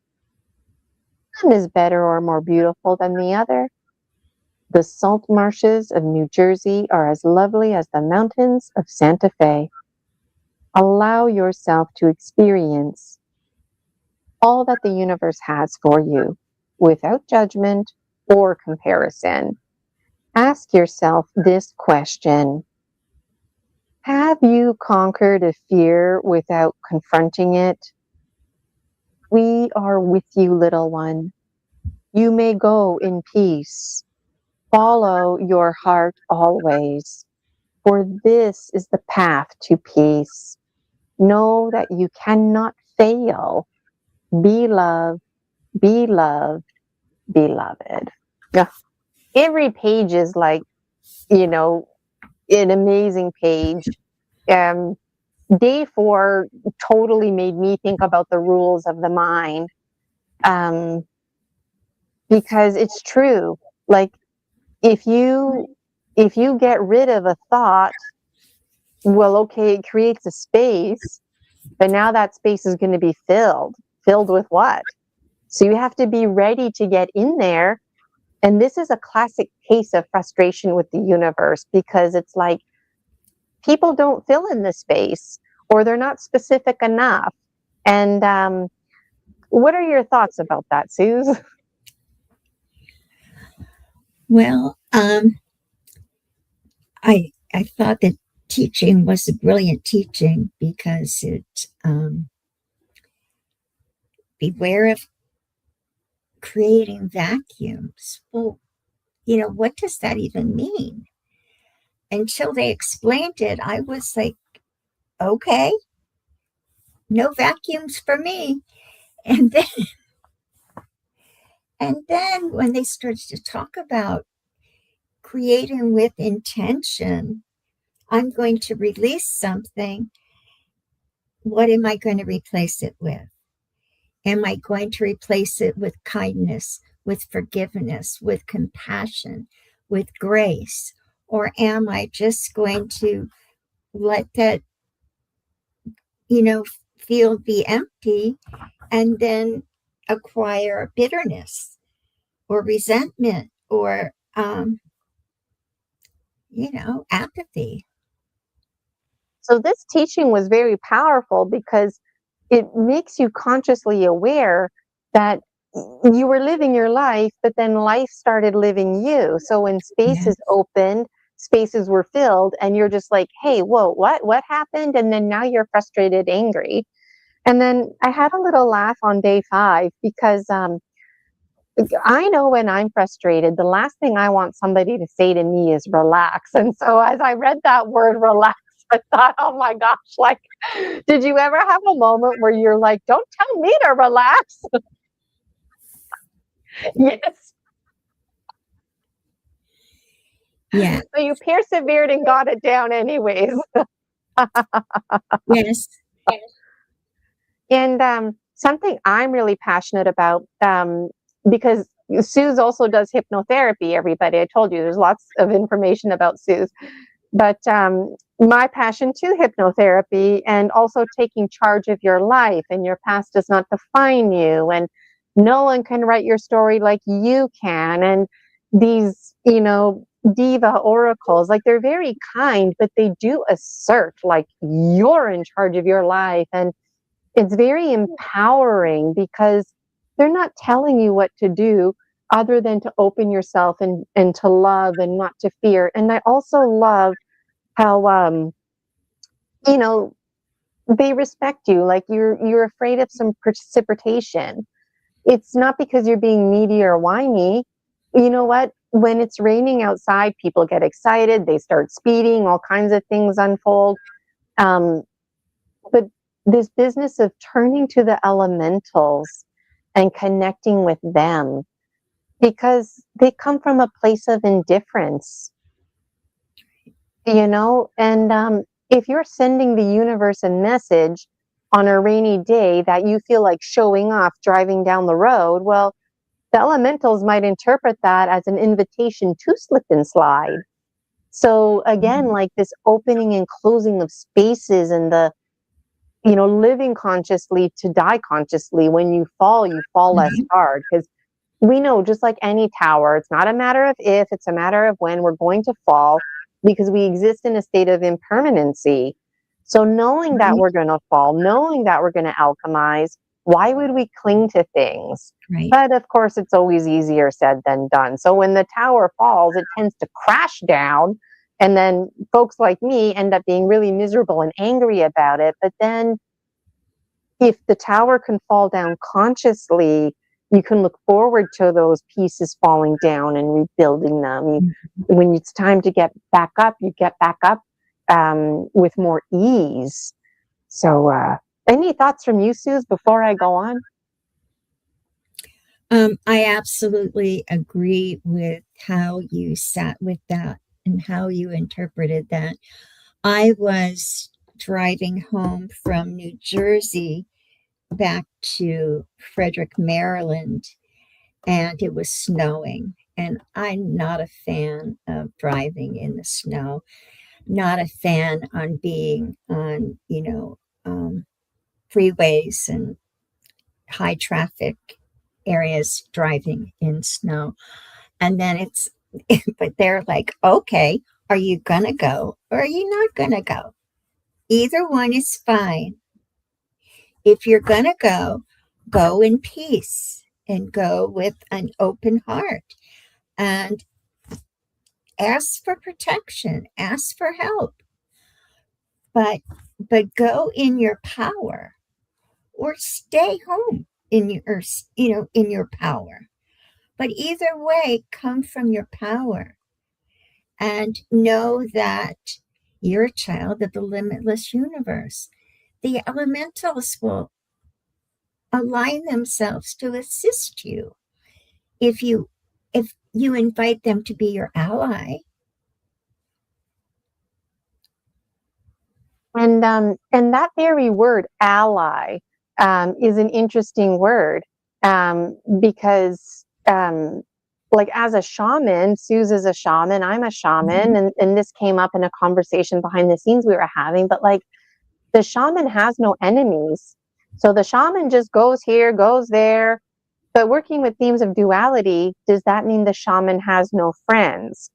None is better or more beautiful than the other. The salt marshes of New Jersey are as lovely as the mountains of Santa Fe. Allow yourself to experience all that the universe has for you without judgment or comparison. Ask yourself this question. Have you conquered a fear without confronting it? We are with you, little one. You may go in peace. Follow your heart always, for this is the path to peace. Know that you cannot fail. Be loved, be loved, beloved. Yeah. Every page is like, an amazing page. Day 4 totally made me think about the rules of the mind. Because it's true. Like, if you get rid of a thought, well, okay, it creates a space, but now that space is going to be filled with what? So you have to be ready to get in there. And this is a classic case of frustration with the universe, because it's like people don't fill in the space, or they're not specific enough. And what are your thoughts about that, Suz? Well, I thought that teaching was a brilliant teaching because it beware of creating vacuums. Well, what does that even mean? Until they explained it, I was like, okay, no vacuums for me. And then when they started to talk about creating with intention, I'm going to release something. What am I going to replace it with? Am I going to replace it with kindness, with forgiveness, with compassion, with grace? Or am I just going to let that, field be empty and then acquire bitterness or resentment or, apathy? So this teaching was very powerful because it makes you consciously aware that you were living your life, but then life started living you. So when spaces opened, spaces were filled, and you're just like, hey, whoa, what happened? And then now you're frustrated, angry. And then I had a little laugh on day 5 because I know when I'm frustrated, the last thing I want somebody to say to me is relax. And so as I read that word relax, I thought, oh my gosh, like, did you ever have a moment where you're like, don't tell me to relax? Yes. Yeah. So you persevered and got it down anyways. Yes. And something I'm really passionate about, because Suz also does hypnotherapy, everybody. I told you there's lots of information about Suz. But my passion to hypnotherapy and also taking charge of your life, and your past does not define you, and no one can write your story like you can. And these, diva oracles, like, they're very kind, but they do assert like you're in charge of your life. And it's very empowering because they're not telling you what to do other than to open yourself and to love and not to fear. And I also love how they respect you. Like, you're afraid of some precipitation. It's not because you're being needy or whiny. You know what? When it's raining outside, people get excited, they start speeding, all kinds of things unfold. But this business of turning to the elementals and connecting with them, because they come from a place of indifference, and if you're sending the universe a message on a rainy day that you feel like showing off driving down the road, well, the elementals might interpret that as an invitation to slip and slide. So again, like, this opening and closing of spaces, and the living consciously to die consciously. When you fall less hard, because we know, just like any tower, it's not a matter of if, it's a matter of when we're going to fall, because we exist in a state of impermanency. So knowing that we're going to fall, knowing that we're going to alchemize, why would we cling to things? Right. But of course, it's always easier said than done. So when the tower falls, it tends to crash down. And then folks like me end up being really miserable and angry about it. But then if the tower can fall down consciously, you can look forward to those pieces falling down and rebuilding them. When it's time to get back up, you get back up with more ease. So any thoughts from you, Suz, before I go on? I absolutely agree with how you sat with that and how you interpreted that. I was driving home from New Jersey back to Frederick, Maryland, and it was snowing. And I'm not a fan of driving in the snow, not a fan on being on, freeways and high traffic areas driving in snow. And then but they're like, okay, are you going to go or are you not going to go? Either one is fine. If you're going to go in peace and go with an open heart. And ask for protection, ask for help, but go in your power, or stay home in your, in your power. But either way, come from your power and know that you're a child of the limitless universe. The elementals will align themselves to assist you if you invite them to be your ally. And that very word ally is an interesting word because like as a shaman, Suz is a shaman, I'm a shaman, and this came up in a conversation behind the scenes we were having, but like the shaman has no enemies. So the shaman just goes here, goes there. But working with themes of duality, does that mean the shaman has no friends?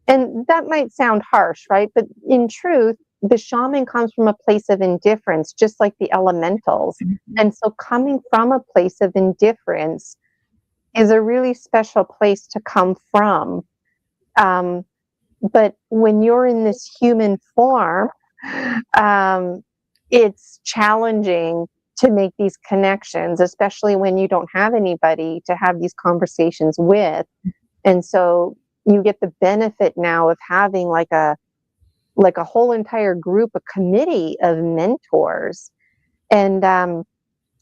And that might sound harsh, right? But in truth, the shaman comes from a place of indifference, just like the elementals. And so coming from a place of indifference is a really special place to come from. But when you're in this human form, it's challenging to make these connections, especially when you don't have anybody to have these conversations with. And so you get the benefit now of having like a whole entire group, a committee of mentors. And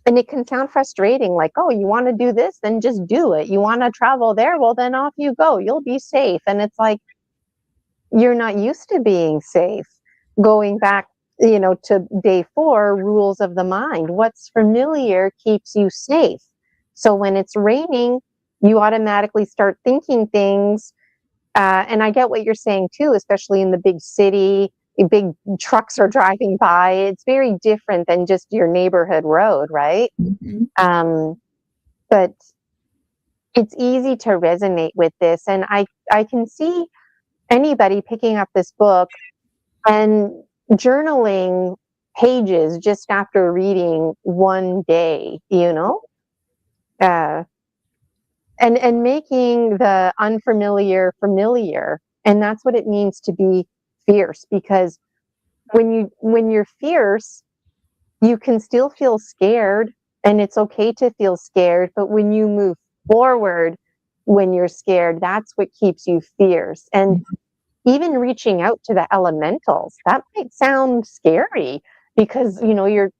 it can sound frustrating, like, oh, you want to do this, then just do it. You want to travel there, well, then off you go. You'll be safe. And it's like, you're not used to being safe. Going back, to day 4, rules of the mind. What's familiar keeps you safe. So when it's raining, you automatically start thinking things. And I get what you're saying too, especially in the big city, big trucks are driving by. It's very different than just your neighborhood road, right? But it's easy to resonate with this. And I can see anybody picking up this book and journaling pages just after reading one day, and making the unfamiliar familiar. And that's what it means to be fierce, because when you're fierce, you can still feel scared, and it's okay to feel scared. But when you move forward, when you're scared, that's what keeps you fierce. And even reaching out to the elementals, that might sound scary because, you're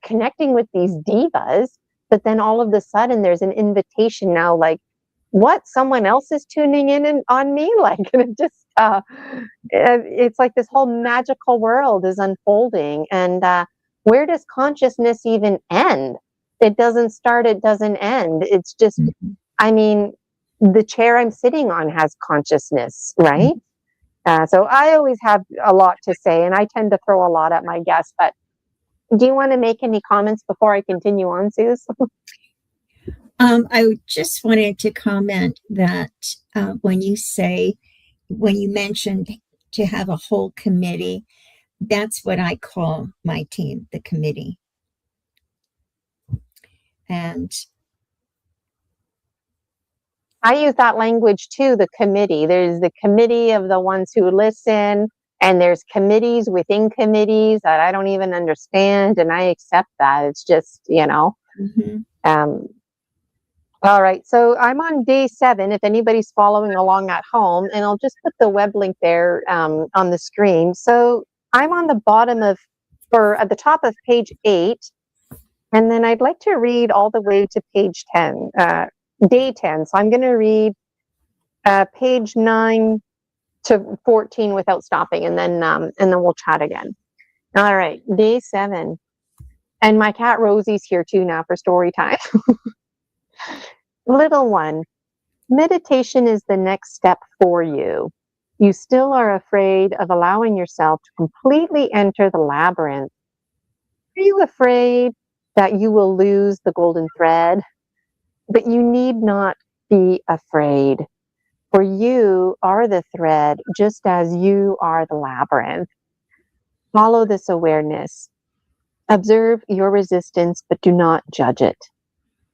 connecting with these divas, but then all of a sudden there's an invitation now, like, what, someone else is tuning in on me? Like, and it just, it's like this whole magical world is unfolding. And where does consciousness even end? It doesn't start, it doesn't end. It's just, the chair I'm sitting on has consciousness, right? So I always have a lot to say, and I tend to throw a lot at my guests. But do you want to make any comments before I continue on, Suz? I just wanted to comment that when you mentioned to have a whole committee, that's what I call my team, the committee. And I use that language too, the committee. There's the committee of the ones who listen, and there's committees within committees that I don't even understand, and I accept that. It's just, all right, so I'm on day 7, if anybody's following along at home, and I'll just put the web link there on the screen. So I'm on the bottom at the top of page 8, and then I'd like to read all the way to page 10. Day 10. So I'm going to read page 9 to 14 without stopping, and then we'll chat again. All right, day 7. And my cat Rosie's here too now for story time. Little one, meditation is the next step for you. You still are afraid of allowing yourself to completely enter the labyrinth. Are you afraid that you will lose the golden thread? But you need not be afraid, for you are the thread, just as you are the labyrinth. Follow this awareness. Observe your resistance, but do not judge it.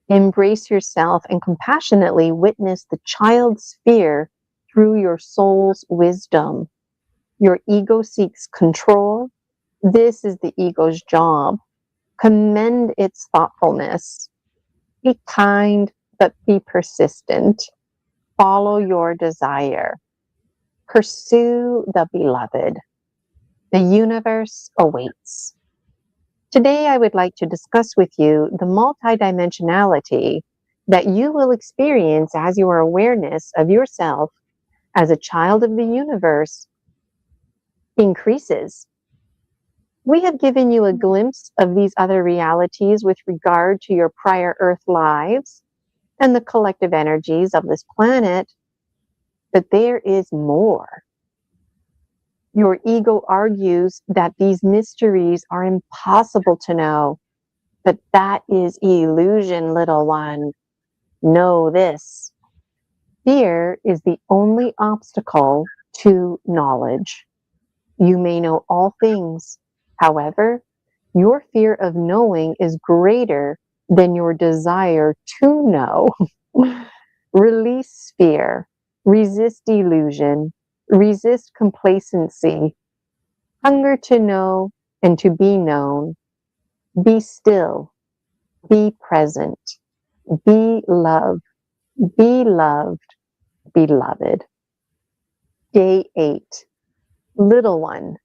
Embrace yourself and compassionately witness the child's fear through your soul's wisdom. Your ego seeks control. This is the ego's job. Commend its thoughtfulness. Be kind, but be persistent. Follow your desire. Pursue the beloved. The universe awaits. Today, I would like to discuss with you the multidimensionality that you will experience as your awareness of yourself as a child of the universe increases. We have given you a glimpse of these other realities with regard to your prior Earth lives and the collective energies of this planet, but there is more. Your ego argues that these mysteries are impossible to know, but that is illusion, little one. Know this. Fear is the only obstacle to knowledge. You may know all things. However, your fear of knowing is greater than your desire to know. Release fear. Resist illusion. Resist complacency. Hunger to know and to be known. Be still. Be present. Be love. Be loved. Beloved. Day 8. Little one,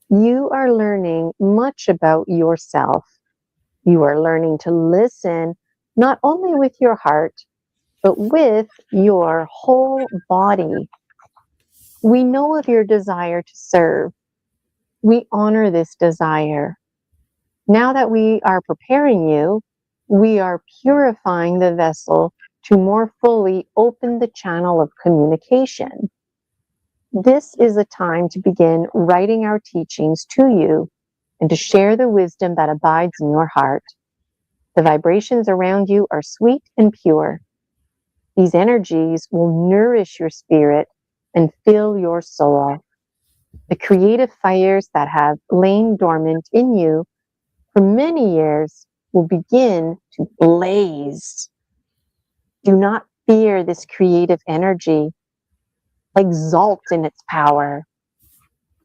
you are learning much about yourself. You are learning to listen not only with your heart, but with your whole body. We know of your desire to serve. We honor this desire. Now that we are preparing you, we are purifying the vessel to more fully open the channel of communication. This is a time to begin writing our teachings to you and to share the wisdom that abides in your heart. The vibrations around you are sweet and pure. These energies will nourish your spirit and fill your soul. The creative fires that have lain dormant in you for many years will begin to blaze. Do not fear this creative energy. Exalt in its power.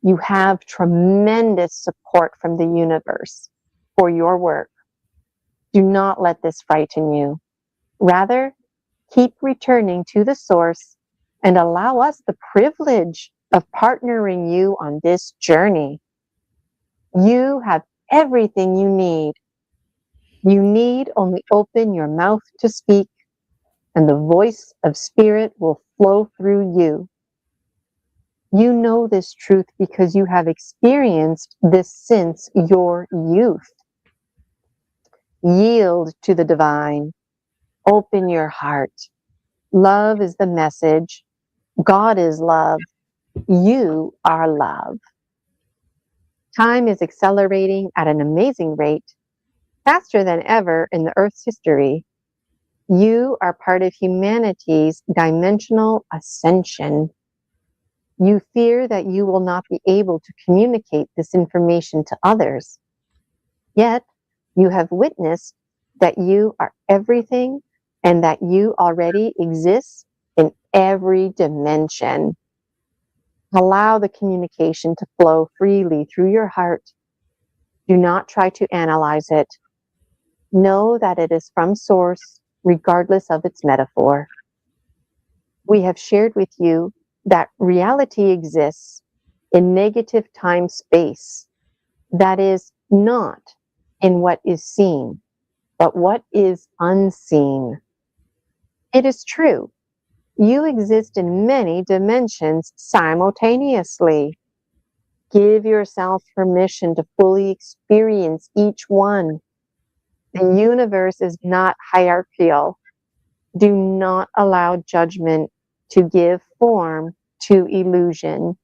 You have tremendous support from the universe for your work. Do not let this frighten you. Rather, keep returning to the source and allow us the privilege of partnering you on this journey. You have everything you need. You need only open your mouth to speak, and the voice of spirit will flow through you. You know this truth because you have experienced this since your youth. Yield to the divine. Open your heart. Love is the message. God is love. You are love. Time is accelerating at an amazing rate, faster than ever in the Earth's history. You are part of humanity's dimensional ascension. You fear that you will not be able to communicate this information to others. Yet, you have witnessed that you are everything and that you already exist in every dimension. Allow the communication to flow freely through your heart. Do not try to analyze it. Know that it is from Source, regardless of its metaphor. We have shared with you that reality exists in negative time-space, that is not in what is seen, but what is unseen. It is true, you exist in many dimensions simultaneously. Give yourself permission to fully experience each one. The universe is not hierarchical. Do not allow judgment to give form to illusion.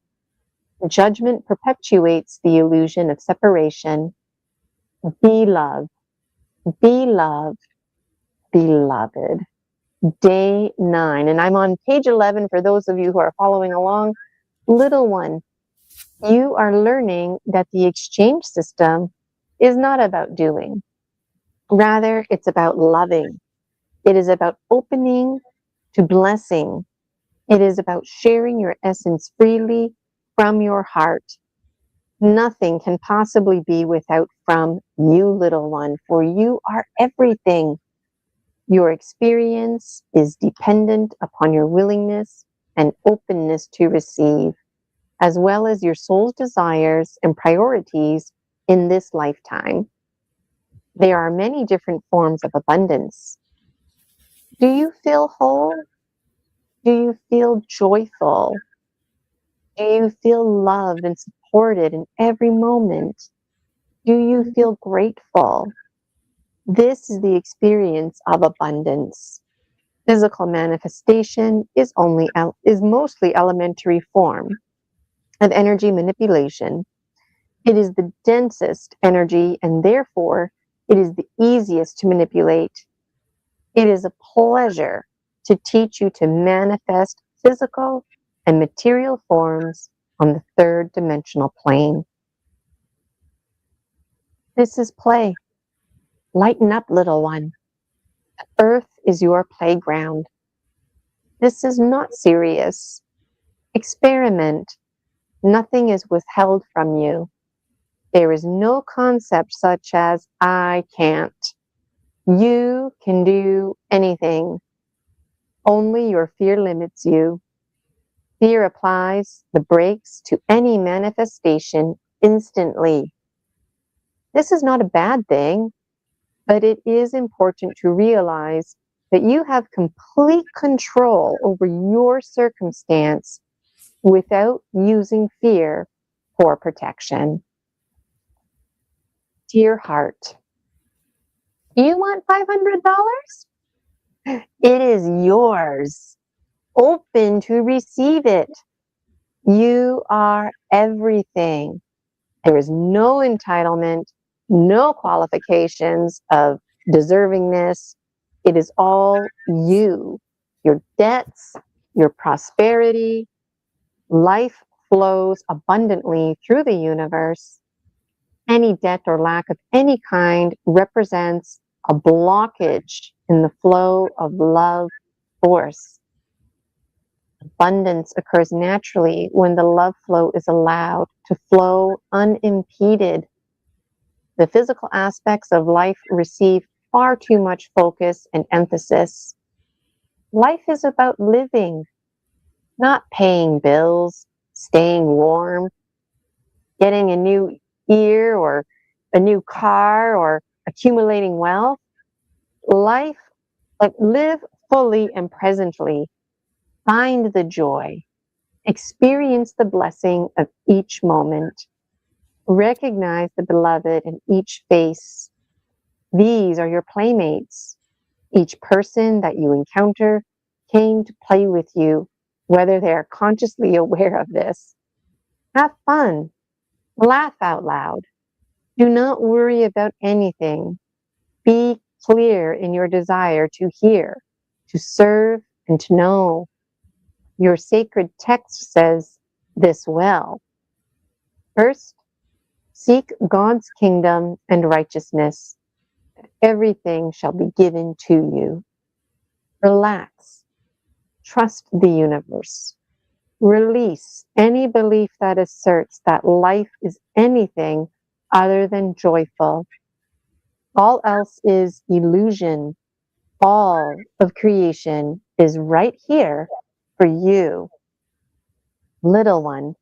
Judgment perpetuates the illusion of separation. Be loved. Be loved. Beloved. Day 9. And I'm on page 11 for those of you who are following along. Little one, you are learning that the exchange system is not about doing. Rather, it's about loving. It is about opening to blessing. It is about sharing your essence freely from your heart. Nothing can possibly be without from you, little one, for you are everything. Your experience is dependent upon your willingness and openness to receive, as well as your soul's desires and priorities in this lifetime. There are many different forms of abundance. Do you feel whole? Do you feel joyful? Do you feel loved and supported in every moment? Do you feel grateful? This is the experience of abundance. Physical manifestation is mostly elementary form of energy manipulation. It is the densest energy and therefore it is the easiest to manipulate. It is a pleasure to teach you to manifest physical and material forms on the third dimensional plane. This is play. Lighten up, little one. Earth is your playground. This is not serious. Experiment. Nothing is withheld from you. There is no concept such as I can't. You can do anything. Only your fear limits you. Fear applies the brakes to any manifestation instantly. This is not a bad thing, but it is important to realize that you have complete control over your circumstance without using fear for protection. Dear heart, do you want $500? It is yours. Open to receive it. You are everything. There is no entitlement, no qualifications of deservingness. It is all you, your debts, your prosperity. Life flows abundantly through the universe. Any debt or lack of any kind represents a blockage in the flow of love force. Abundance occurs naturally when the love flow is allowed to flow unimpeded. The physical aspects of life receive far too much focus and emphasis. Life is about living, not paying bills, staying warm, getting a new ear or a new car or accumulating wealth. Life, live fully and presently. Find the joy. Experience the blessing of each moment. Recognize the beloved in each face. These are your playmates. Each person that you encounter came to play with you, whether they are consciously aware of this. Have fun. Laugh out loud. Do not worry about anything. Be clear in your desire to hear, to serve, and to know. Your sacred text says this well. First, seek God's kingdom and righteousness. Everything shall be given to you. Relax. Trust the universe. Release any belief that asserts that life is anything other than joyful. All else is illusion. All of creation is right here for you. Little one,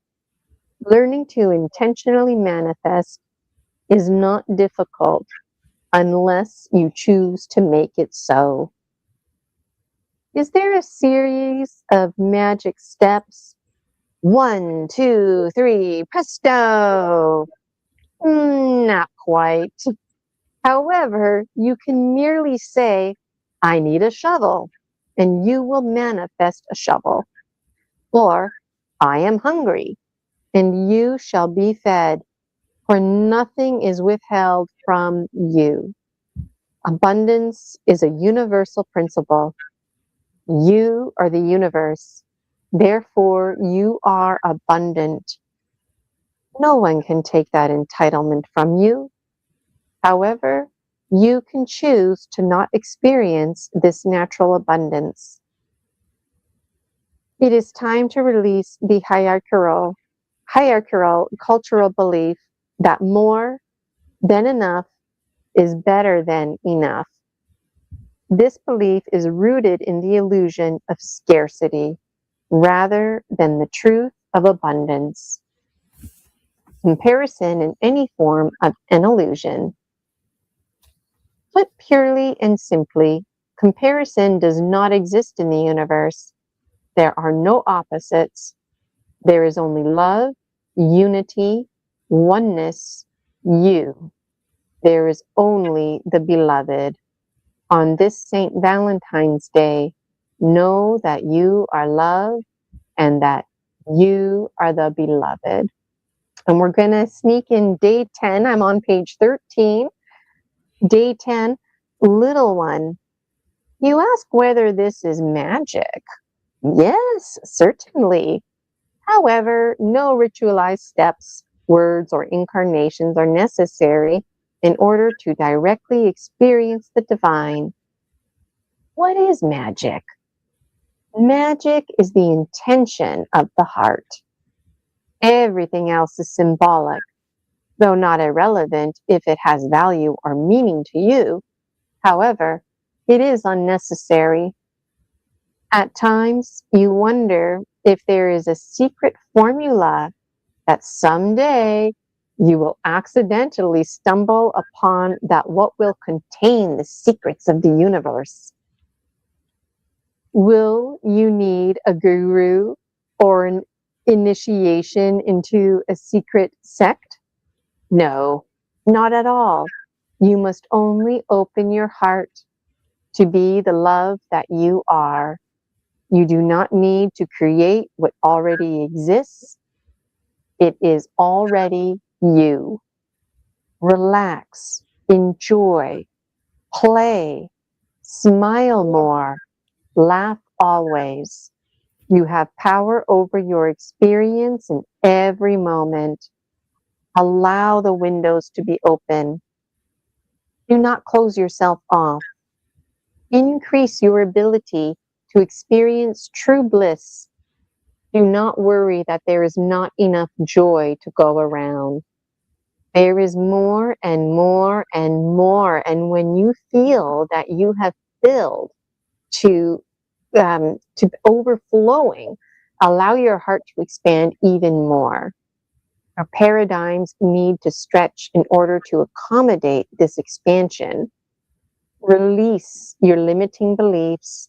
learning to intentionally manifest is not difficult unless you choose to make it so. Is there a series of magic steps? 1, 2, 3, presto! Not quite. However, you can merely say, I need a shovel, and you will manifest a shovel. Or, I am hungry, and you shall be fed, for nothing is withheld from you. Abundance is a universal principle. You are the universe. Therefore, you are abundant. No one can take that entitlement from you. However, you can choose to not experience this natural abundance. It is time to release the hierarchical cultural belief that more than enough is better than enough. This belief is rooted in the illusion of scarcity rather than the truth of abundance. Comparison in any form of an illusion. Put purely and simply, comparison does not exist in the universe. There are no opposites. There is only love, unity, oneness, you. There is only the beloved. On this St. Valentine's Day, know that you are loved and that you are the beloved. And we're going to sneak in day 10. I'm on page 13. Day 10, little one. You ask whether this is magic. Yes, certainly. However, no ritualized steps, words, or incarnations are necessary in order to directly experience the divine. What is magic? Magic is the intention of the heart. Everything else is symbolic, though not irrelevant if it has value or meaning to you. However, it is unnecessary. At times, you wonder if there is a secret formula that someday you will accidentally stumble upon that what will contain the secrets of the universe. Will you need a guru or an initiation into a secret sect? No, not at all. You must only open your heart to be the love that you are. You do not need to create what already exists. It is already you. Relax, enjoy, play, smile more, laugh always. You have power over your experience in every moment. Allow the windows to be open. Do not close yourself off. Increase your ability to experience true bliss. Do not worry that there is not enough joy to go around. There is more and more and more. And when you feel that you have filled to overflowing, allow your heart to expand even more. Our paradigms need to stretch in order to accommodate this expansion. Release your limiting beliefs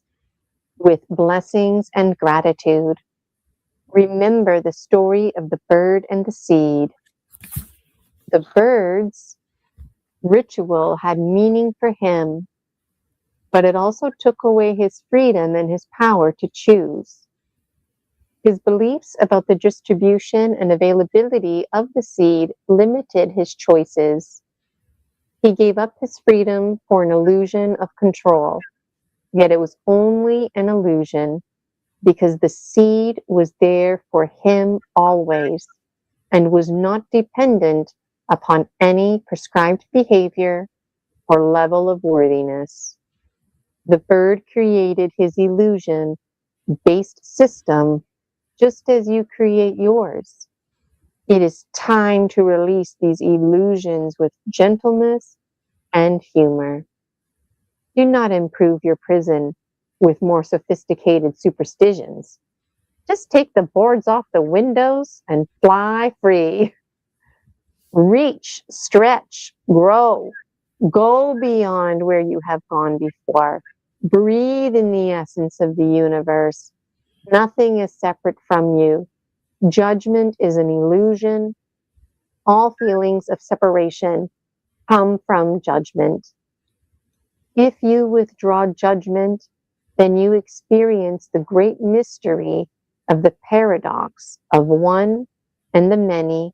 with blessings and gratitude. Remember the story of the bird and the seed. The bird's ritual had meaning for him, but it also took away his freedom and his power to choose. His beliefs about the distribution and availability of the seed limited his choices. He gave up his freedom for an illusion of control, yet it was only an illusion because the seed was there for him always and was not dependent upon any prescribed behavior or level of worthiness. The bird created his illusion-based system just as you create yours. It is time to release these illusions with gentleness and humor. Do not improve your prison with more sophisticated superstitions. Just take the boards off the windows and fly free. Reach, stretch, grow. Go beyond where you have gone before. Breathe in the essence of the universe. Nothing is separate from you. Judgment is an illusion. All feelings of separation come from judgment. If you withdraw judgment, then you experience the great mystery of the paradox of one and the many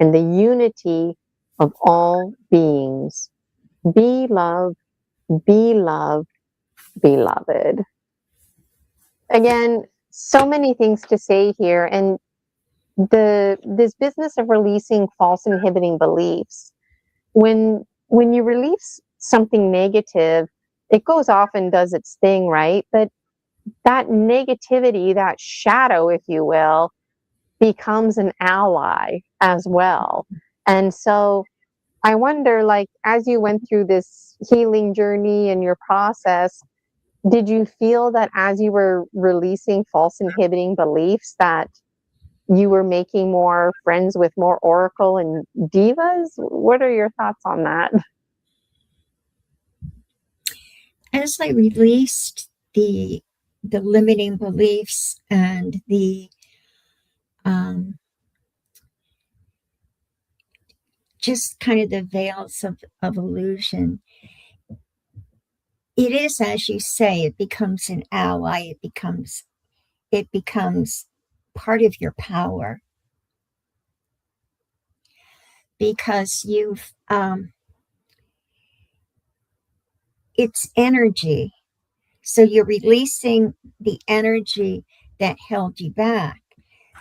and the unity of all beings. Be loved, beloved. Again, so many things to say here, and this business of releasing false inhibiting beliefs. When you release something negative, it goes off and does its thing, right? But that negativity, that shadow, if you will, becomes an ally as well. And so I wonder, like, as you went through this healing journey and your process, did you feel that as you were releasing false inhibiting beliefs that you were making more friends with more oracle and divas? What are your thoughts on that? As I released the limiting beliefs and the just kind of the veils of illusion, it is, as you say, it becomes an ally. It becomes part of your power, because you've it's energy. So you're releasing the energy that held you back,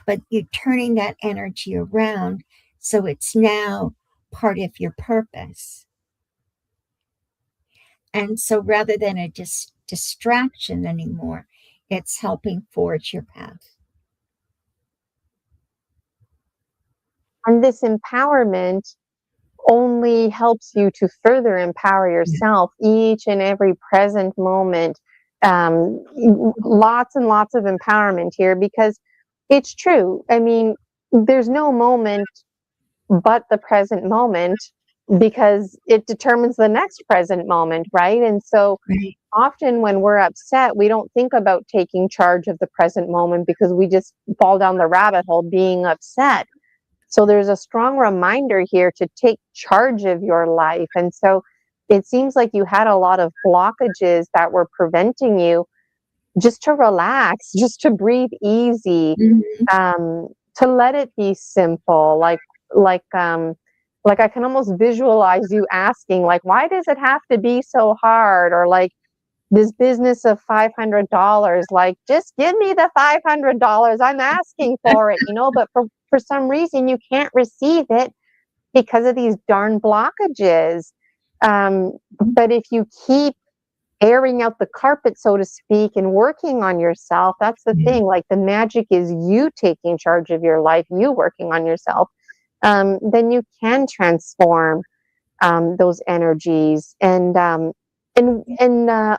but you're turning that energy around, so it's now part of your purpose. And so rather than a distraction anymore, it's helping forge your path. And this empowerment only helps you to further empower yourself each and every present moment. Lots and lots of empowerment here, because it's true. I mean, there's no moment but the present moment, because it determines the next present moment, right? And so Right. often when we're upset, we don't think about taking charge of the present moment because we just fall down the rabbit hole being upset. So there's a strong reminder here to take charge of your life. And so it seems like you had a lot of blockages that were preventing you just to relax, just to breathe easy, to let it be simple. Like, like I can almost visualize you asking, like, why does it have to be so hard? Or like, this business of $500, like, just give me the $500. I'm asking for it, but for some reason you can't receive it because of these darn blockages. But if you keep airing out the carpet, so to speak, and working on yourself, that's the thing. Like, the magic is you taking charge of your life, you working on yourself. Then you can transform those energies. And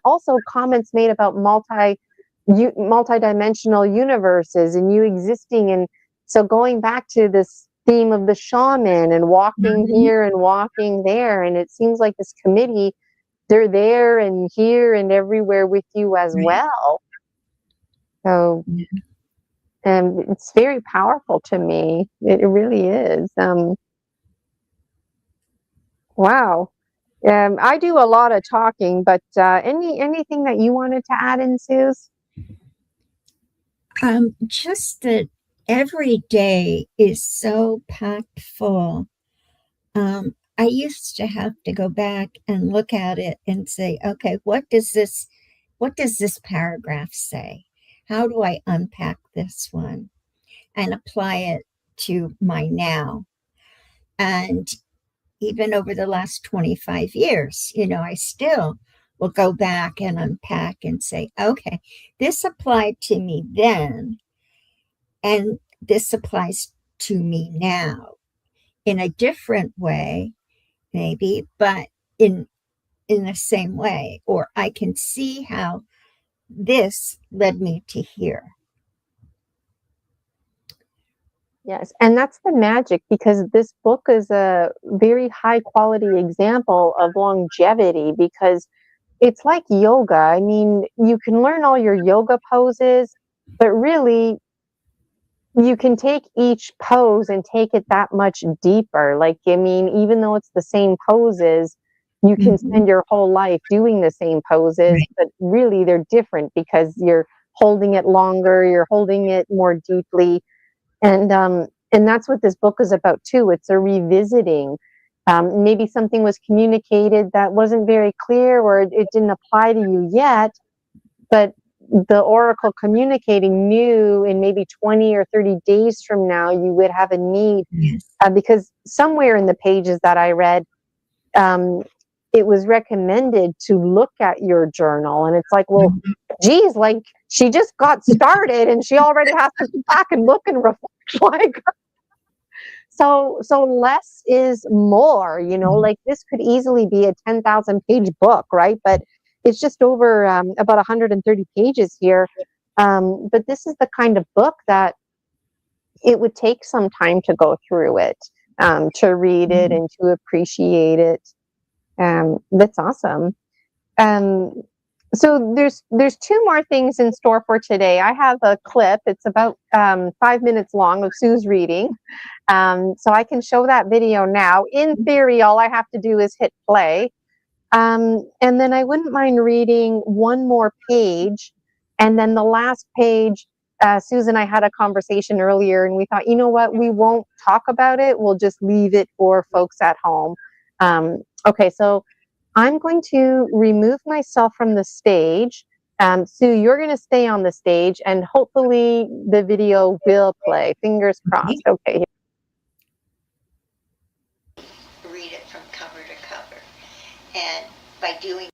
also comments made about multidimensional universes and you existing. And so going back to this theme of the shaman and walking here and walking there, and it seems like this committee, they're there and here and everywhere with you as well. So it's very powerful to me. It really is. Wow. I do a lot of talking, but anything that you wanted to add in, Suz? Just that every day is so packed full. I used to have to go back and look at it and say, okay, what does this paragraph say? How do I unpack this one and apply it to my now? And even over the last 25 years, I still will go back and unpack and say, okay, this applied to me then, and this applies to me now in a different way, maybe, but in the same way. Or I can see how this led me to here. Yes, and that's the magic, because this book is a very high quality example of longevity, because it's like yoga. I mean, you can learn all your yoga poses, but really you can take each pose and take it that much deeper. Like, I mean, even though it's the same poses, you can spend your whole life doing the same poses, but really they're different because you're holding it longer, you're holding it more deeply. And that's what this book is about too. It's a revisiting. Maybe something was communicated that wasn't very clear, or it didn't apply to you yet, but the oracle communicating knew in maybe 20 or 30 days from now you would have a need. Because somewhere in the pages that I read, it was recommended to look at your journal. And it's like, well, geez, like she just got started and she already has to go back and look and reflect. Like, so less is more, you know, like this could easily be a 10,000 page book, right? But it's just over about 130 pages here. But this is the kind of book that it would take some time to go through it, to read it and to appreciate it. That's awesome. So there's two more things in store for today. I have a clip. It's about 5 minutes long of Sue's reading. So I can show that video now. In theory, all I have to do is hit play. And then I wouldn't mind reading one more page. And then the last page, Susan and I had a conversation earlier and we thought, you know what, we won't talk about it. We'll just leave it for folks at home. Okay, so I'm going to remove myself from the stage. Sue, you're going to stay on the stage and hopefully the video will play. Fingers crossed. Okay. Read it from cover to cover. And by doing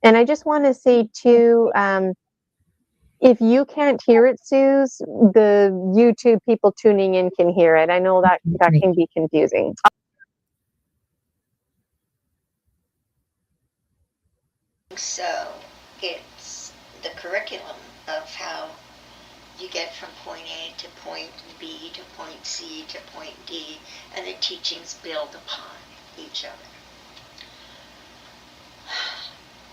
and I just want to say too, if you can't hear it, Suze, the YouTube people tuning in can hear it. I know that can be confusing. So it's the curriculum of how you get from point A to point B to point C to point D, and the teachings build upon each other.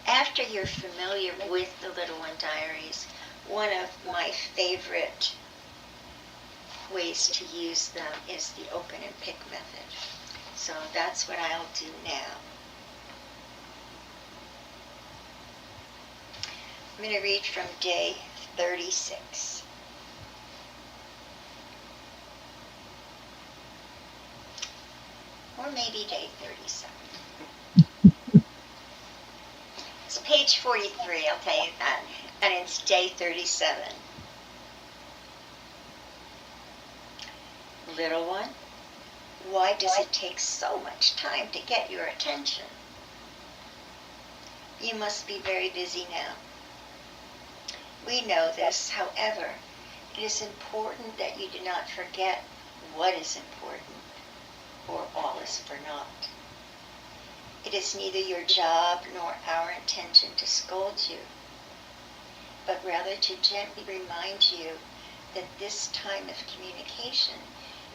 After you're familiar with the Little One Diaries, one of my favorite ways to use them is the open and pick method. So that's what I'll do now. I'm going to read from day 36. Or maybe day 37. It's page 43, I'll tell you that, and it's day 37. Little one, why does it take so much time to get your attention? You must be very busy now. We know this, however, it is important that you do not forget what is important, or all is for naught. It is neither your job nor our intention to scold you, but rather to gently remind you that this time of communication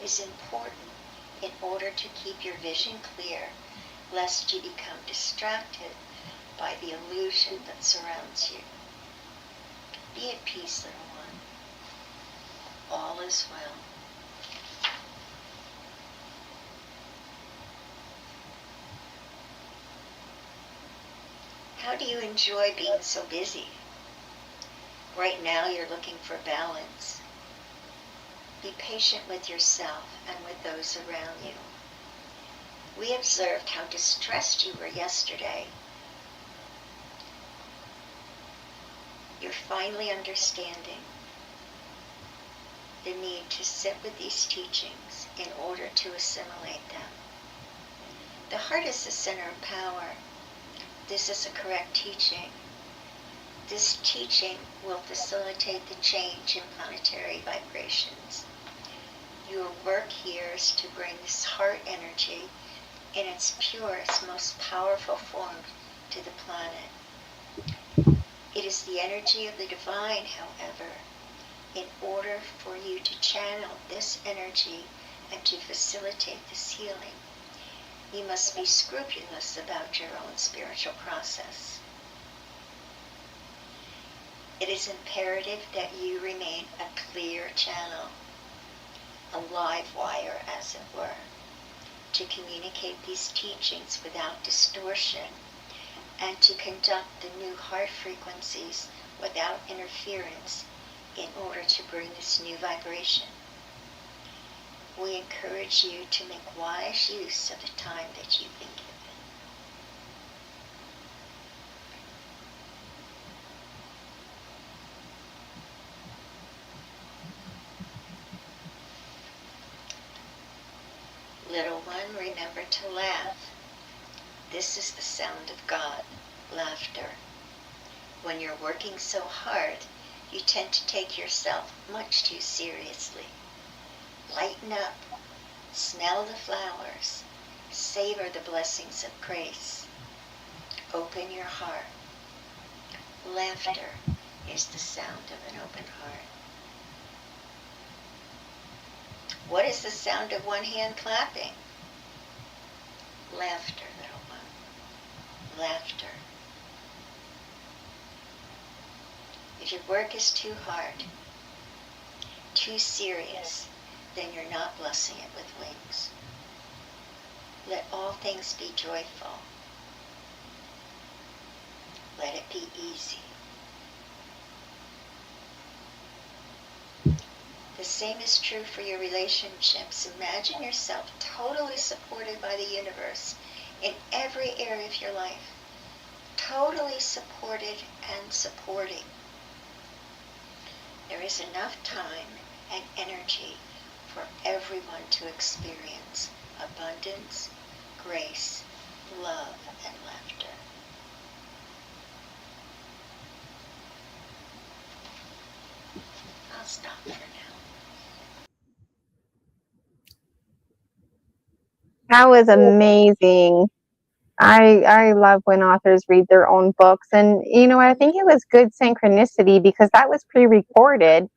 is important in order to keep your vision clear, lest you become distracted by the illusion that surrounds you. Be at peace, little one. All is well. How do you enjoy being so busy? Right now you're looking for balance. Be patient with yourself and with those around you. We observed how distressed you were yesterday. You're finally understanding the need to sit with these teachings in order to assimilate them. The heart is the center of power. This is a correct teaching. This teaching will facilitate the change in planetary vibrations. Your work here is to bring this heart energy in its purest, most powerful form to the planet. It is the energy of the divine, however. In order for you to channel this energy and to facilitate this healing, you must be scrupulous about your own spiritual process. It is imperative that you remain a clear channel, a live wire, as it were, to communicate these teachings without distortion and to conduct the new heart frequencies without interference in order to bring this new vibration. We encourage you to make wise use of the time that you've been given. Little one, remember to laugh. This is the sound of God, laughter. When you're working so hard, you tend to take yourself much too seriously. Lighten up, smell the flowers, savor the blessings of grace. Open your heart. Laughter is the sound of an open heart. What is the sound of one hand clapping? Laughter, little one. Laughter. If your work is too hard, too serious, then you're not blessing it with wings. Let all things be joyful. Let it be easy. The same is true for your relationships. Imagine yourself totally supported by the universe in every area of your life. Totally supported and supporting. There is enough time and energy for everyone to experience abundance, grace, love, and laughter. I'll stop for now. That was amazing. I love when authors read their own books. And, you know, I think it was good synchronicity because that was pre-recorded,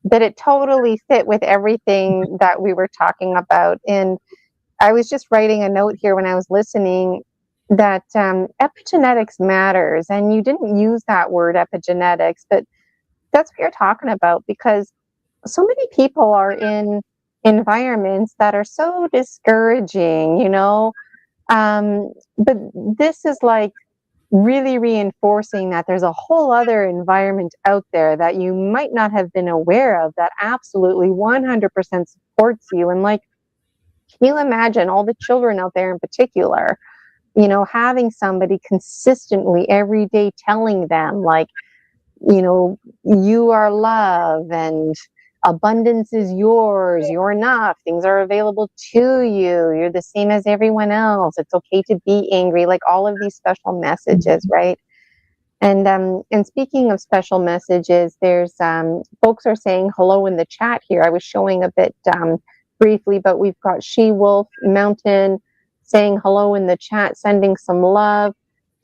but it totally fit with everything that we were talking about. And I was just writing a note here when I was listening that epigenetics matters. And you didn't use that word epigenetics, but that's what you're talking about because so many people are in environments that are so discouraging, you know. But this is like really reinforcing that there's a whole other environment out there that you might not have been aware of that absolutely 100% supports you. And like, can you imagine all the children out there in particular, you know, having somebody consistently every day telling them, like, you know, you are love and abundance is yours, you're enough, things are available to you, you're the same as everyone else, it's okay to be angry, like all of these special messages, right? And speaking of special messages, there's folks are saying hello in the chat here. I was showing a bit briefly, but we've got She Wolf Mountain saying hello in the chat, sending some love.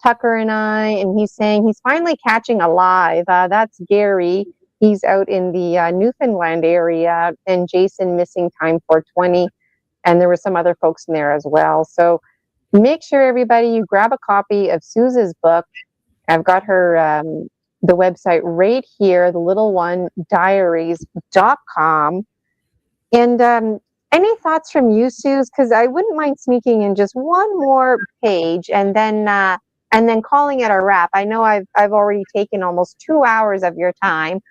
Tucker and I, and he's saying he's finally catching a live. That's Gary. He's out in the Newfoundland area, and Jason missing time 420. And there were some other folks in there as well. So make sure everybody you grab a copy of Suz's book. I've got her the website right here, the little one, diaries.com. And any thoughts from you, Suz? Because I wouldn't mind sneaking in just one more page and then calling it a wrap. I know I've already taken almost 2 hours of your time,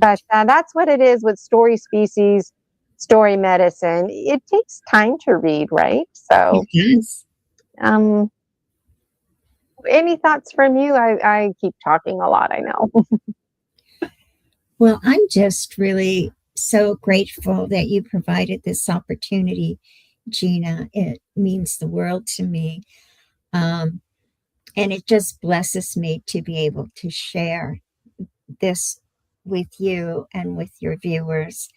but that's what it is with Story Species, Story Medicine. It takes time to read, right? So, Yes. Any thoughts from you? I keep talking a lot, I know. Well, I'm just really so grateful that you provided this opportunity, Gina. It means the world to me. And it just blesses me to be able to share this with you and with your viewers.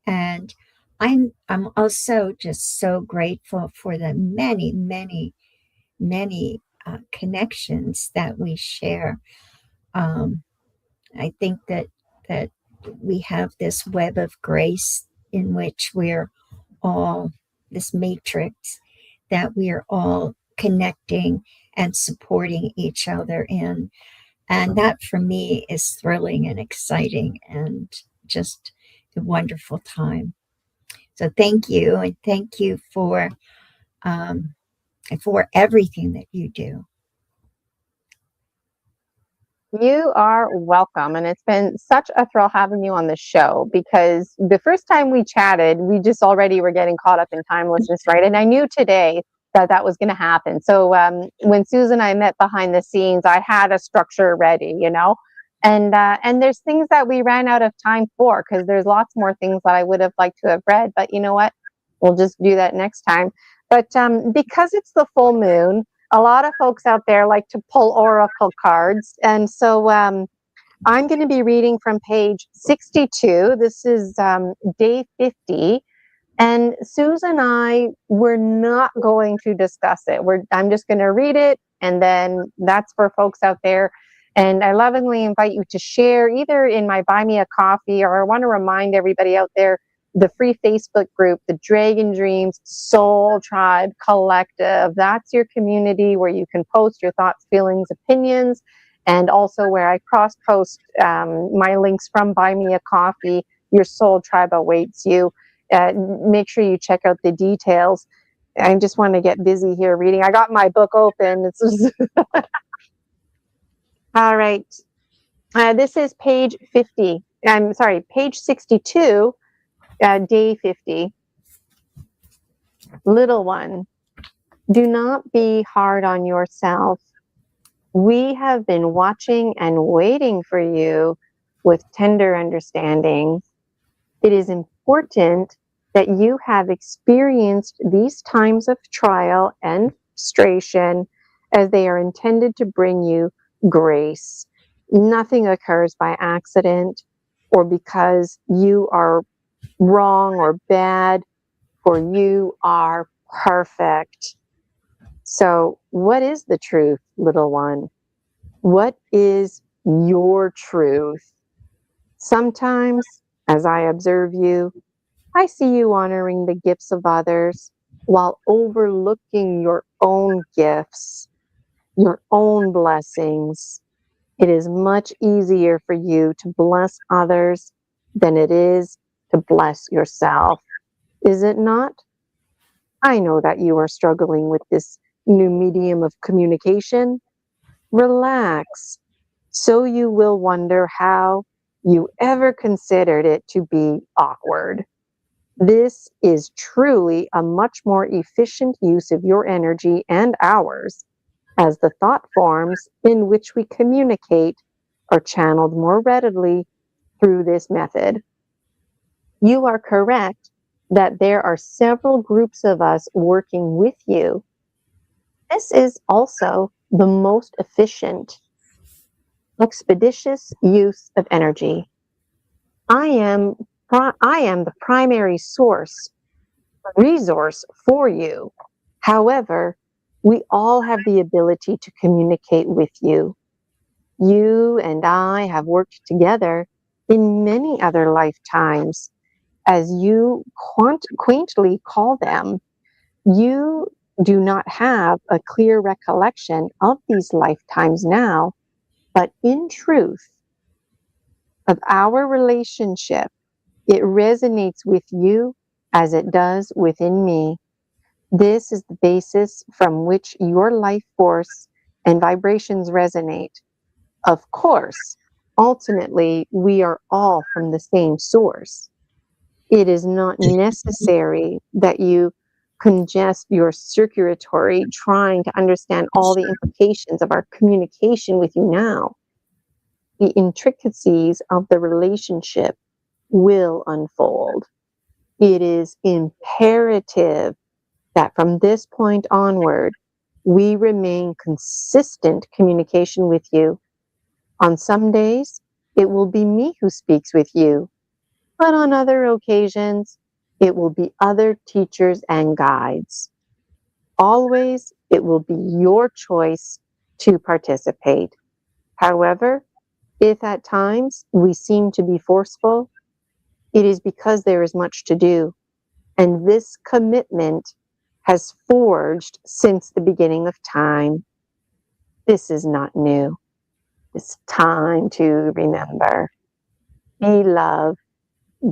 And I'm also just so grateful for the many, many, many connections that we share. I think that we have this web of grace in which we're all, this matrix that we are all connecting and supporting each other in. And that for me is thrilling and exciting and just a wonderful time. So thank you, and thank you for everything that you do. You are welcome. And it's been such a thrill having you on the show because the first time we chatted, we just already were getting caught up in timelessness, right? And I knew today that that was going to happen. So when Suz and I met behind the scenes, I had a structure ready, you know, and there's things that we ran out of time for because there's lots more things that I would have liked to have read. But you know what? We'll just do that next time. But because it's the full moon, a lot of folks out there like to pull oracle cards. And so I'm going to be reading from page 62. This is day 50. And Suz and I, we're not going to discuss it. I'm just going to read it, and then that's for folks out there. And I lovingly invite you to share either in my Buy Me a Coffee, or I want to remind everybody out there, the free Facebook group, the Dragon Dreams Soul Tribe Collective. That's your community where you can post your thoughts, feelings, opinions, and also where I cross-post my links from Buy Me a Coffee. Your soul tribe awaits you. Make sure you check out the details. I just want to get busy here reading. I got my book open. It's just all right. This is page 50. I'm sorry, page 62, day 50. Little one, do not be hard on yourself. We have been watching and waiting for you with tender understanding. It is important that you have experienced these times of trial and frustration, as they are intended to bring you grace. Nothing occurs by accident or because you are wrong or bad, for you are perfect. So, what is the truth, little one? What is your truth? Sometimes, as I observe you, I see you honoring the gifts of others while overlooking your own gifts, your own blessings. It is much easier for you to bless others than it is to bless yourself. Is it not? I know that you are struggling with this new medium of communication. Relax, so you will wonder how you ever considered it to be awkward. This is truly a much more efficient use of your energy and ours, as the thought forms in which we communicate are channeled more readily through this method. You are correct that there are several groups of us working with you. This is also the most efficient, expeditious use of energy. I am the primary resource for you. However, we all have the ability to communicate with you. You and I have worked together in many other lifetimes, as you quaintly call them. You do not have a clear recollection of these lifetimes now, but in truth, of our relationship, it resonates with you as it does within me. This is the basis from which your life force and vibrations resonate. Of course, ultimately, we are all from the same source. It is not necessary that you congest your circulatory trying to understand all the implications of our communication with you now. The intricacies of the relationship will unfold. It is imperative that from this point onward, we remain consistent communication with you. On some days, it will be me who speaks with you, but on other occasions, it will be other teachers and guides. Always, it will be your choice to participate. However, if at times we seem to be forceful, it is because there is much to do, and this commitment has forged since the beginning of time. This is not new. It's time to remember. Be loved,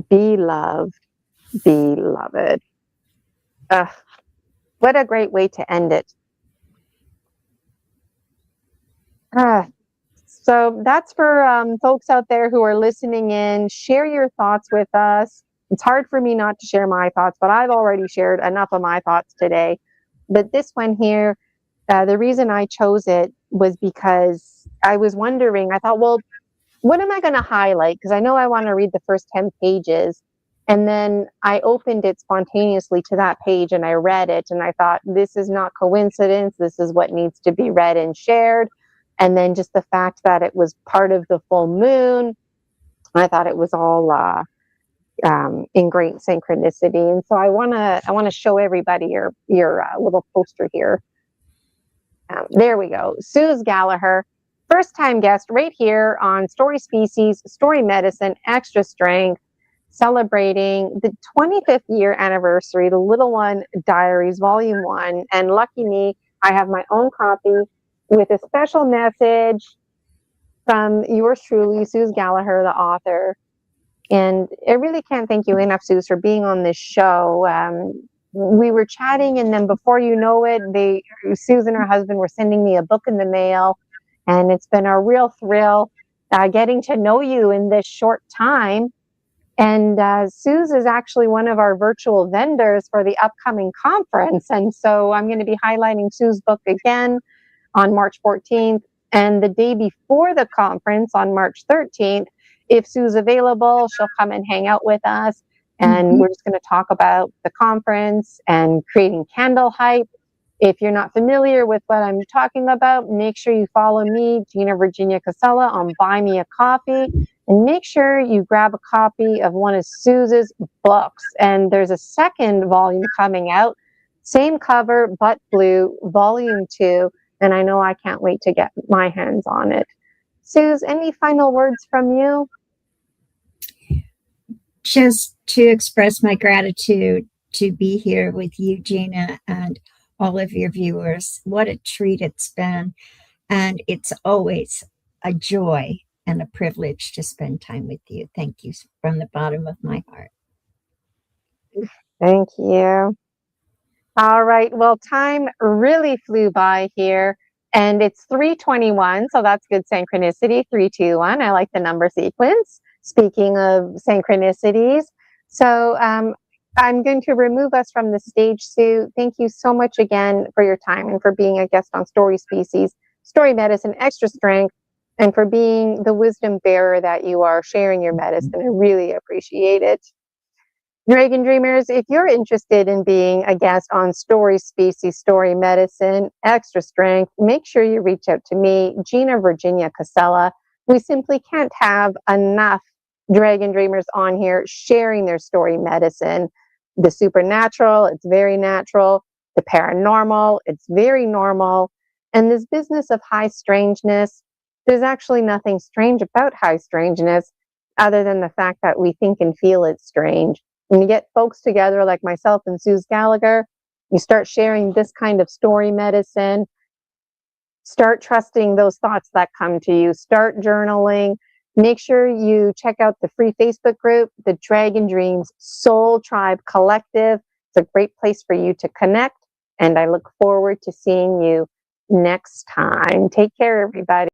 be loved, be loved. What a great way to end it. So that's for folks out there who are listening in. Share your thoughts with us. It's hard for me not to share my thoughts, but I've already shared enough of my thoughts today. But this one here, the reason I chose it was because I was wondering, I thought, well, what am I going to highlight? Because I know I want to read the first 10 pages. And then I opened it spontaneously to that page and I read it and I thought, this is not coincidence. This is what needs to be read and shared. And then just the fact that it was part of the full moon, I thought it was all in great synchronicity. And so I want to show everybody your little poster here. There we go. Suz Gallaher, first time guest right here on Story Species, Story Medicine, Extra Strength, celebrating the 25th year anniversary, the Little One Diaries, Volume 1. And lucky me, I have my own copy with a special message from yours truly, Suz Gallaher, the author. And I really can't thank you enough, Suz, for being on this show. We were chatting, and then before you know it, Suz and her husband were sending me a book in the mail, and it's been a real thrill getting to know you in this short time. And Suz is actually one of our virtual vendors for the upcoming conference, and so I'm going to be highlighting Suz's book again on March 14th, and the day before the conference on March 13th. If Suz's available, she'll come and hang out with us. And we're just going to talk about the conference and creating candle hype. If you're not familiar with what I'm talking about, make sure you follow me, Gina Virginia Casella, on Buy Me a Coffee. And make sure you grab a copy of one of Suz's books. And there's a second volume coming out, same cover, but blue, volume 2. And I know I can't wait to get my hands on it. Suz, any final words from you? Just to express my gratitude to be here with you, Gina, and all of your viewers. What a treat it's been. And it's always a joy and a privilege to spend time with you. Thank you from the bottom of my heart. Thank you. All right. Well, time really flew by here. And it's 3:21, so that's good synchronicity. 3-2-1. I like the number sequence. Speaking of synchronicities, so I'm going to remove us from the stage, Sue. Thank you so much again for your time and for being a guest on Story Species, Story Medicine, Extra Strength, and for being the wisdom bearer that you are, sharing your medicine. I really appreciate it. Dragon Dreamers, if you're interested in being a guest on Story Species, Story Medicine, Extra Strength, make sure you reach out to me, Gina Virginia Casella. We simply can't have enough Dragon Dreamers on here sharing their story medicine. The supernatural, it's very natural. The paranormal, it's very normal. And this business of high strangeness, there's actually nothing strange about high strangeness other than the fact that we think and feel it's strange. When you get folks together like myself and Suz Gallaher, you start sharing this kind of story medicine, start trusting those thoughts that come to you, start journaling. Make sure you check out the free Facebook group, the Dragon Dreams Soul Tribe Collective. It's a great place for you to connect, and I look forward to seeing you next time. Take care, everybody.